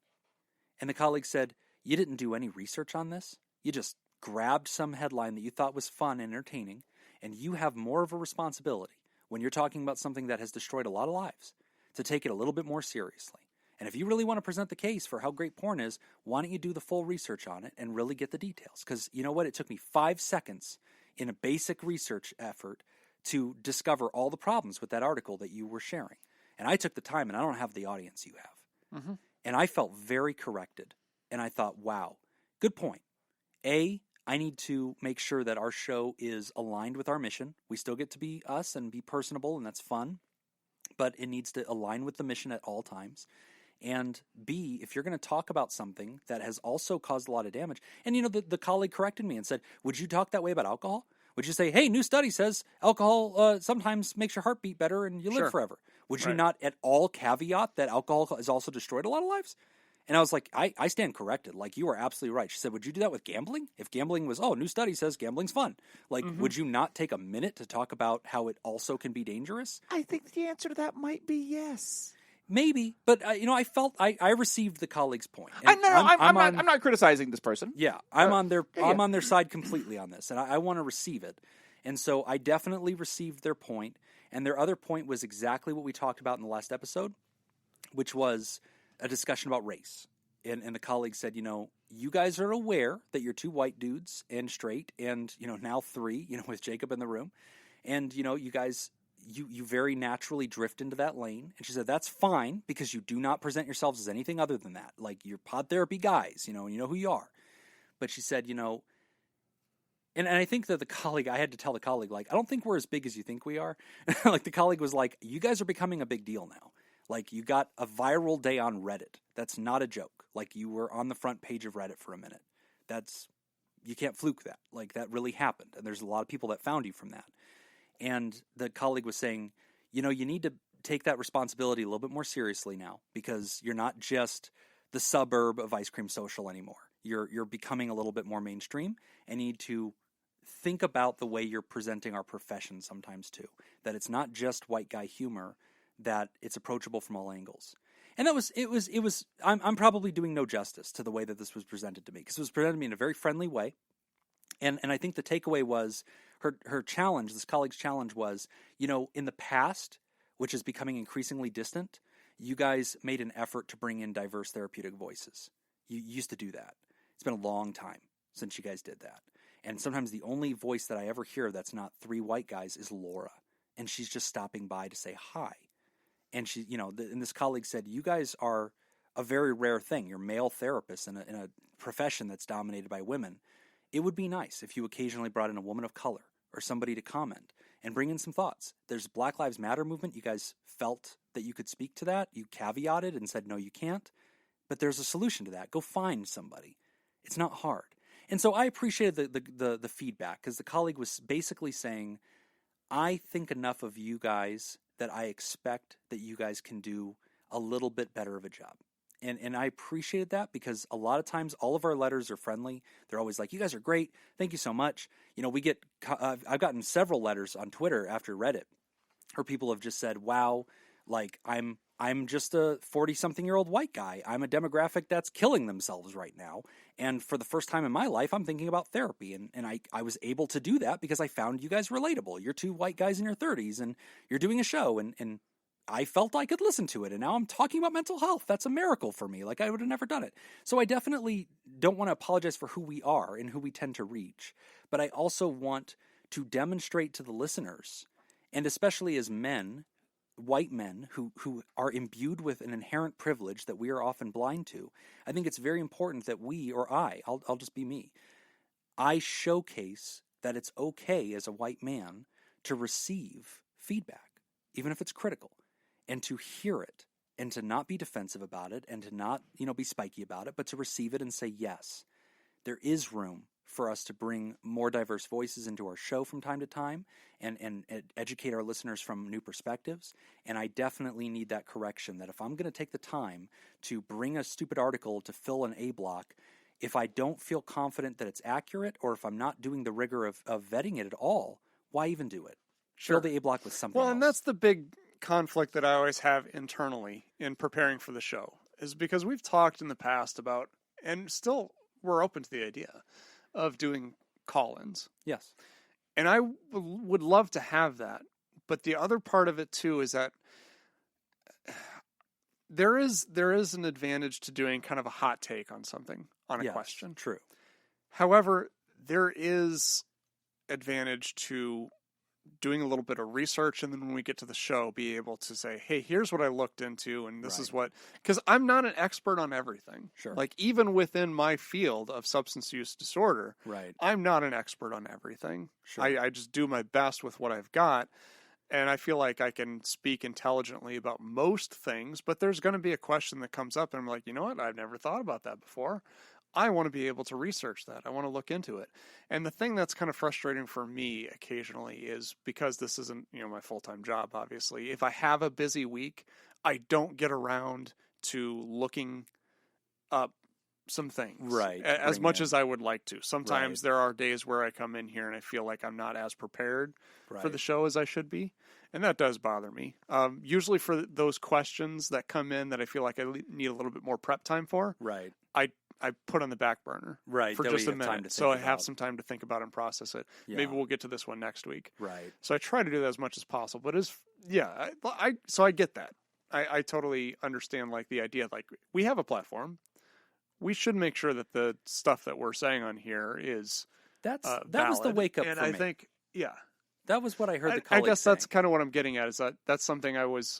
And the colleague said, you didn't do any research on this. You just grabbed some headline that you thought was fun and entertaining, and you have more of a responsibility when you're talking about something that has destroyed a lot of lives to take it a little bit more seriously. And if you really want to present the case for how great porn is, why don't you do the full research on it and really get the details? Because you know what? It took me 5 seconds in a basic research effort to discover all the problems with that article that you were sharing. And I took the time, and I don't have the audience you have. Mm-hmm. And I felt very corrected. And I thought, wow, good point. A, I need to make sure that our show is aligned with our mission. We still get to be us and be personable, and that's fun. But it needs to align with the mission at all times. And B, if you're going to talk about something that has also caused a lot of damage, and the colleague corrected me and said, would you talk that way about alcohol? Would you say, hey, new study says alcohol sometimes makes your heart beat better and you live forever? Would you not at all caveat that alcohol has also destroyed a lot of lives? And I was like, I stand corrected. Like, you are absolutely right. She said, would you do that with gambling? If gambling was, new study says gambling's fun. Like, would you not take a minute to talk about how it also can be dangerous? I think the answer to that might be yes. Maybe, but I felt I received the colleague's point. I'm not criticizing this person. Yeah, I'm on their side completely on this, and I want to receive it. And so I definitely received their point, and their other point was exactly what we talked about in the last episode, which was a discussion about race. And the colleague said, you guys are aware that you're 2 white dudes and straight, and now 3, with Jacob in the room, and you guys. You very naturally drift into that lane. And she said, that's fine because you do not present yourselves as anything other than that. Like, you're pod therapy guys, and you know who you are. But she said, and I think that I had to tell the colleague, like, I don't think we're as big as you think we are. Like, the colleague was like, you guys are becoming a big deal now. Like, you got a viral day on Reddit. That's not a joke. Like, you were on the front page of Reddit for a minute. You can't fluke that. Like, that really happened. And there's a lot of people that found you from that. And the colleague was saying, you need to take that responsibility a little bit more seriously now because you're not just the suburb of Ice Cream Social anymore. You're becoming a little bit more mainstream and you need to think about the way you're presenting our profession sometimes too. That it's not just white guy humor, that it's approachable from all angles. And I'm probably doing no justice to the way that this was presented to me because it was presented to me in a very friendly way. And I think the takeaway was her challenge, this colleague's challenge was, in the past, which is becoming increasingly distant, you guys made an effort to bring in diverse therapeutic voices. You used to do that. It's been a long time since you guys did that. And sometimes the only voice that I ever hear that's not 3 white guys is Laura. And she's just stopping by to say hi. And she, and this colleague said, you guys are a very rare thing. You're male therapists in a profession that's dominated by women. It would be nice if you occasionally brought in a woman of color or somebody to comment and bring in some thoughts. There's Black Lives Matter movement. You guys felt that you could speak to that. You caveated and said, no, you can't. but there's a solution to that. Go find somebody. It's not hard. And so I appreciated the feedback, because the colleague was basically saying, I think enough of you guys that I expect that you guys can do a little bit better of a job. And I appreciated that, because a lot of times all of our letters are friendly. They're always like, you guys are great. Thank you so much. You know, I've gotten several letters on Twitter after Reddit where people have just said, wow, like I'm just a 40-something-year-old white guy. I'm a demographic that's killing themselves right now. And for the first time in my life, I'm thinking about therapy. And I was able to do that because I found you guys relatable. You're two white guys in your 30s, and you're doing a show, and I felt I could listen to it. And now I'm talking about mental health. That's a miracle for me. Like, I would have never done it. So I definitely don't want to apologize for who we are and who we tend to reach. But I also want to demonstrate to the listeners, and especially as men, white men who are imbued with an inherent privilege that we are often blind to, I think it's very important that we, or I'll just be me, I showcase that it's okay as a white man to receive feedback, even if it's critical, and to hear it, and to not be defensive about it, and to not, be spiky about it, but to receive it and say, yes, there is room for us to bring more diverse voices into our show from time to time and educate our listeners from new perspectives. And I definitely need that correction, that if I'm going to take the time to bring a stupid article to fill an A block, if I don't feel confident that it's accurate, or if I'm not doing the rigor of vetting it at all, why even do it? Sure. Fill the A block with something Well, else. and that's the big conflict that I always have internally in preparing for the show, is because we've talked in the past about, and still we're open to the idea of doing call-ins. Yes. And I would love to have that. But the other part of it too is that there is an advantage to doing kind of a hot take on something, on a question. True. However, there is advantage to doing a little bit of research, and then when we get to the show, be able to say, hey, here's what I looked into, and this is what, because I'm not an expert on everything. Sure. Like, even within my field of substance use disorder, Right. I'm not an expert on everything. Sure. I just do my best with what I've got, and I feel like I can speak intelligently about most things, but there's going to be a question that comes up, and I'm like, you know what? I've never thought about that before. I want to be able to research that. I want to look into it. And the thing that's kind of frustrating for me occasionally is, because this isn't, my full-time job, obviously, if I have a busy week, I don't get around to looking up some things. Right. As much as I would like to. Sometimes Right. there are days where I come in here and I feel like I'm not as prepared for the show as I should be. And that does bother me. Usually for those questions that come in that I feel like I need a little bit more prep time for, Right. I put on the back burner Right. for That just way a you have time minute. to So I think have about. some time to think about and process it. Yeah. Maybe we'll get to this one next week. Right. So I try to do that as much as possible. But so I get that. I totally understand, like, the idea, like, we have a platform. We should make sure that the stuff that we're saying on here is That was the valid. wake up and for I me. think, That was what I heard the I colleague guess that's saying. kind of what I'm getting at, is that that's something I was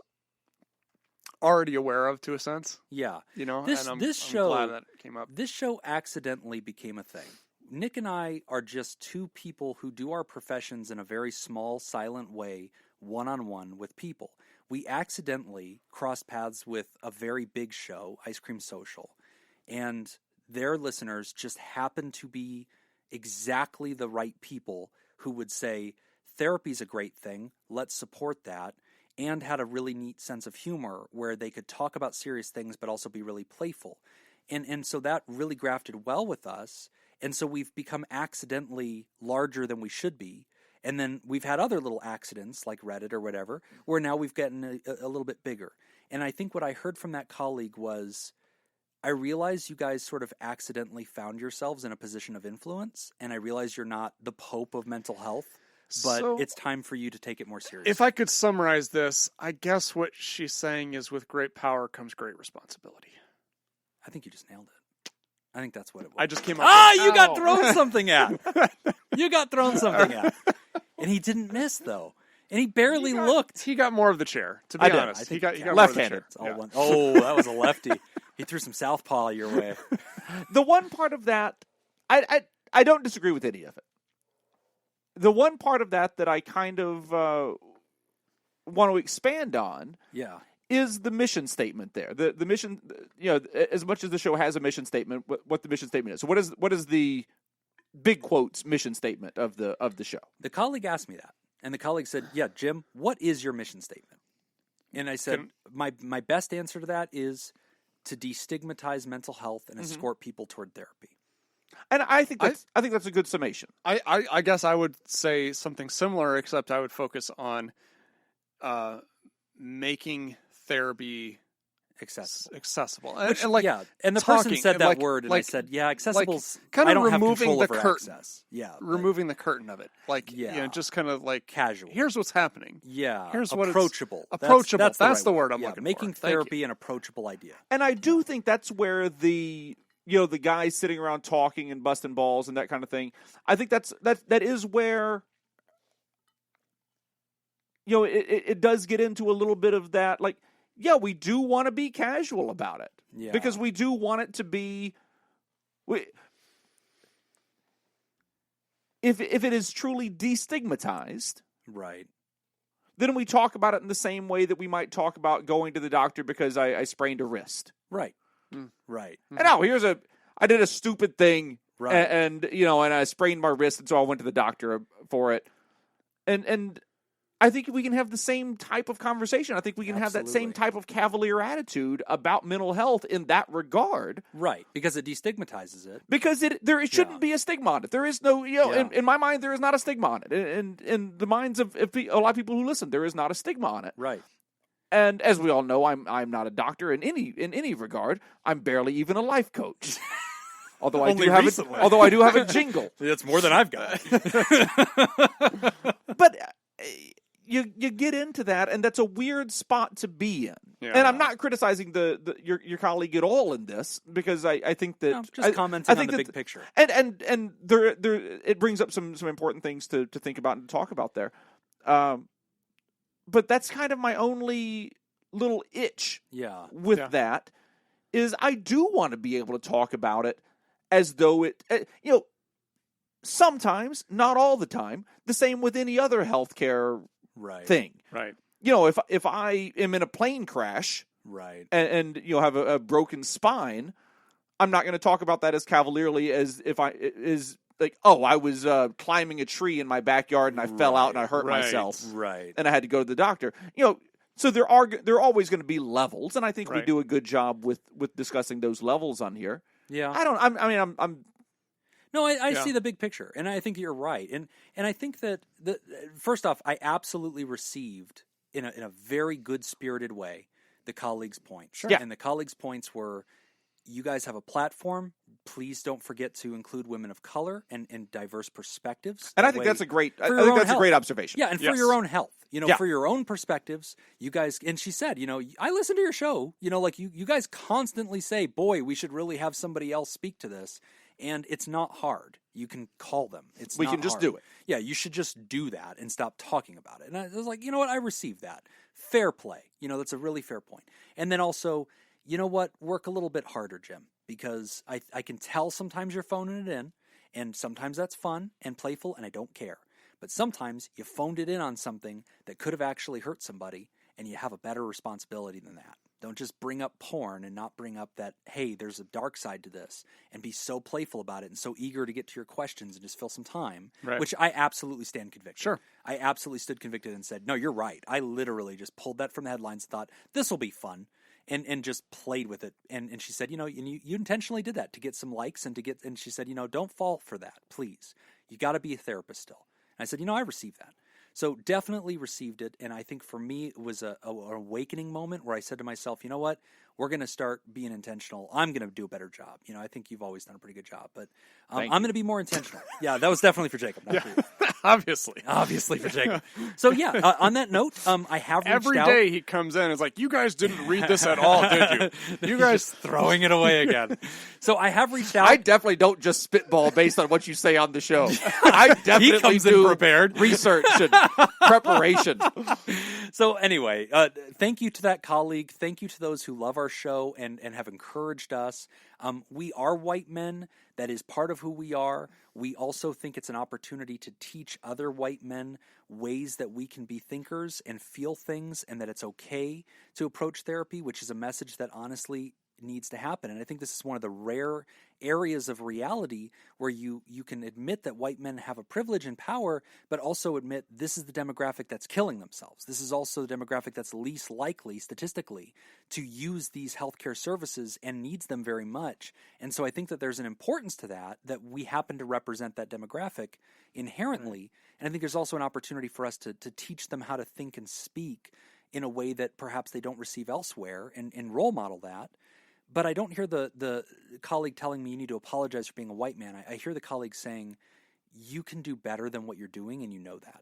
already aware of, to a sense. Yeah. And I'm show glad that it came up. This show accidentally became a thing. Nick and I are just two people who do our professions in a very small, silent way, one-on-one with people. We accidentally crossed paths with a very big show, Ice Cream Social, and their listeners just happened to be exactly the right people who would say, therapy's a great thing, let's support that, and had a really neat sense of humor where they could talk about serious things but also be really playful. And so that really grafted well with us, and so we've become accidentally larger than we should be. And then we've had other little accidents like Reddit or whatever, where now we've gotten a little bit bigger. And I think what I heard from that colleague was, I realize you guys sort of accidentally found yourselves in a position of influence, and I realize you're not the Pope of mental health, but So, it's time for you to take it more seriously. if I could summarize this, I guess what she's saying is, with great power comes great responsibility. I think you just nailed it. I think that's what it was. I just came up Ah, with, you got Ow. thrown something at. You got thrown something at. And he didn't miss, though. And he barely looked. He got more of the chair, to be I did. honest. I He think got he more of the left-handed. chair. It's all Yeah. one. Oh, that was a lefty. He threw some southpaw your way. The one part of that, I don't disagree with any of it. The one part of that I kind of want to expand on Yeah. is the mission statement there? The mission, as much as the show has a mission statement, what the mission statement is. So what is the big quotes mission statement of the show? The colleague asked me that, and the colleague said, "Yeah, Jim, what is your mission statement?" And I said, my best answer to that is to destigmatize mental health and escort people toward therapy. And I think that's a good summation. I guess I would say something similar, except I would focus on making therapy accessible. And and the person said that word, and I said, "Yeah, accessible's kind of I don't have removing control the over curtain. access." Yeah, removing the curtain of it, just kind of like casual. Here's what's happening. Yeah, here's what approachable. Approachable. That's the word I'm looking for. Making therapy an approachable idea. And I do think that's where the guys sitting around talking and busting balls and that kind of thing. I think that is where it does get into a little bit of that. Like, yeah, we do want to be casual about it, because we do want it to be. If it is truly destigmatized, right, then we talk about it in the same way that we might talk about going to the doctor because I sprained a wrist. Right. Right. And now I did a stupid thing, right? And I sprained my wrist, and so I went to the doctor for it. And I think we can have the same type of conversation. I think we can have that same type of cavalier attitude about mental health in that regard. Right, because it destigmatizes it. Because there shouldn't be a stigma on it. There is no, in my mind, there is not a stigma on it. In the minds of a lot of people who listen, there is not a stigma on it. Right. And as we all know, I'm not a doctor in any regard. I'm barely even a life coach. Although I do have a jingle. That's more than I've got. But you get into that, and that's a weird spot to be in. Yeah. And I'm not criticizing your colleague at all in this, because I think that just commenting on the big picture. And there it brings up some important things to think about and to talk about there. But that's kind of my only little itch with that, is I do want to be able to talk about it as though it, sometimes, not all the time, the same with any other healthcare thing. Right. If I am in a plane crash, right, and have a broken spine, I'm not going to talk about that as cavalierly as if I was climbing a tree in my backyard and I fell out and I hurt myself, and I had to go to the doctor. So there are always going to be levels, and I think we do a good job with discussing those levels on here. Yeah, I see the big picture, and I think you're right, and I think that first off, I absolutely received in a very good spirited way the colleagues' points. Sure. Yeah. And the colleagues' points were, you guys have a platform. Please don't forget to include women of color and diverse perspectives. And I think that's a great observation. Yeah, and for your own health, for your own perspectives, you guys. And she said, I listen to your show. You guys constantly say, "Boy, we should really have somebody else speak to this." And it's not hard. You can call them. We can just do it. Yeah, you should just do that and stop talking about it. And I was like, you know what? I received that. Fair play. That's a really fair point. And then also, you know what? Work a little bit harder, Jim, because I can tell sometimes you're phoning it in, and sometimes that's fun and playful, and I don't care. But sometimes you phoned it in on something that could have actually hurt somebody, and you have a better responsibility than that. Don't just bring up porn and not bring up that, hey, there's a dark side to this, and be so playful about it and so eager to get to your questions and just fill some time, which I absolutely stand convicted. Sure. I absolutely stood convicted and said, no, you're right. I literally just pulled that from the headlines and thought, this will be fun, and just played with it. And she said, you intentionally did that to get some likes and she said, don't fall for that, please. You got to be a therapist still. And I said, I received that. So definitely received it, and I think for me it was an awakening moment where I said to myself, you know what, we're going to start being intentional. I'm going to do a better job. I think you've always done a pretty good job, but I'm going to be more intentional. Yeah, that was definitely for Jacob, not for you. Obviously for Jacob. So on that note, I have reached every out. day he comes in and is like, you guys didn't read this at all, did you? You guys throwing it away again. So I have reached out. I definitely don't just spitball based on what you say on the show. I definitely he comes do in prepared. Research and preparation. So anyway, thank you to that colleague. Thank you to those who love our show and have encouraged us. We are white men. That is part of who we are. We also think it's an opportunity to teach other white men ways that we can be thinkers and feel things, and that it's okay to approach therapy, which is a message that honestly needs to happen. And I think this is one of the rare areas of reality where you can admit that white men have a privilege and power, but also admit this is the demographic that's killing themselves. This is also the demographic that's least likely, statistically, to use these healthcare services and needs them very much. And so I think that there's an importance to that we happen to represent that demographic inherently. Right. And I think there's also an opportunity for us to teach them how to think and speak in a way that perhaps they don't receive elsewhere, and role model that. But I don't hear the colleague telling me you need to apologize for being a white man. I hear the colleague saying, you can do better than what you're doing, and you know that.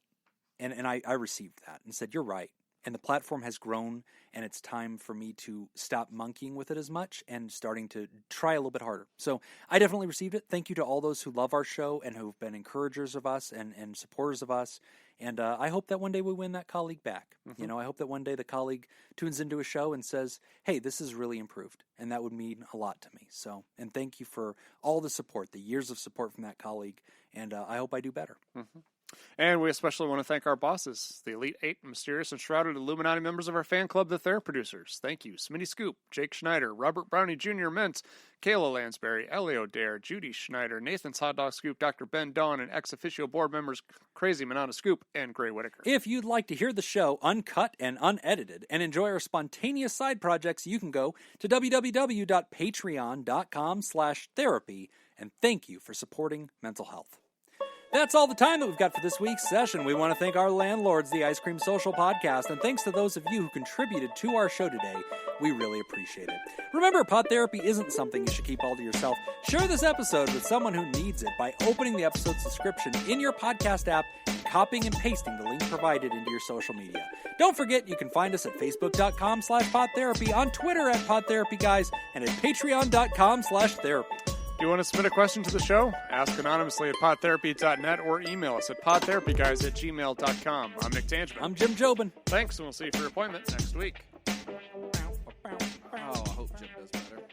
And I received that and said, you're right. And the platform has grown, and it's time for me to stop monkeying with it as much and starting to try a little bit harder. So I definitely received it. Thank you to all those who love our show and who've been encouragers of us and supporters of us. And I hope that one day we win that colleague back. Mm-hmm. You know, I hope that one day the colleague tunes into a show and says, hey, this is really improved. And that would mean a lot to me. So, and thank you for all the support, the years of support from that colleague. And I hope I do better. Mm-hmm. And we especially want to thank our bosses, the Elite Eight, mysterious and shrouded Illuminati members of our fan club, the THERAPRODUCERs. Thank you. Smitty Scoop, Jake Schneider, Robert Brownie Jr. Mint, Kayla Lansbury, Elio Dare, Judy Schneider, Nathan's Hot Dog Scoop, Dr. Ben Dawn, and ex-officio board members Crazy Manana Scoop, and Gray Whitaker. If you'd like to hear the show uncut and unedited and enjoy our spontaneous side projects, you can go to www.patreon.com/therapy, and thank you for supporting mental health. That's all the time that we've got for this week's session. We want to thank our landlords, the Ice Cream Social Podcast, and thanks to those of you who contributed to our show today. We really appreciate it. Remember, pod therapy isn't something you should keep all to yourself. Share this episode with someone who needs it by opening the episode's description in your podcast app and copying and pasting the link provided into your social media. Don't forget, you can find us at facebook.com/podtherapy, on Twitter at PodTherapyGuys, and at patreon.com/therapy. Do you want to submit a question to the show? Ask anonymously at podtherapy.net or email us at podtherapyguys@gmail.com. I'm Nick Tangeman. I'm Jim Jobin. Thanks, and we'll see you for your appointment next week. Oh, I hope Jim does better.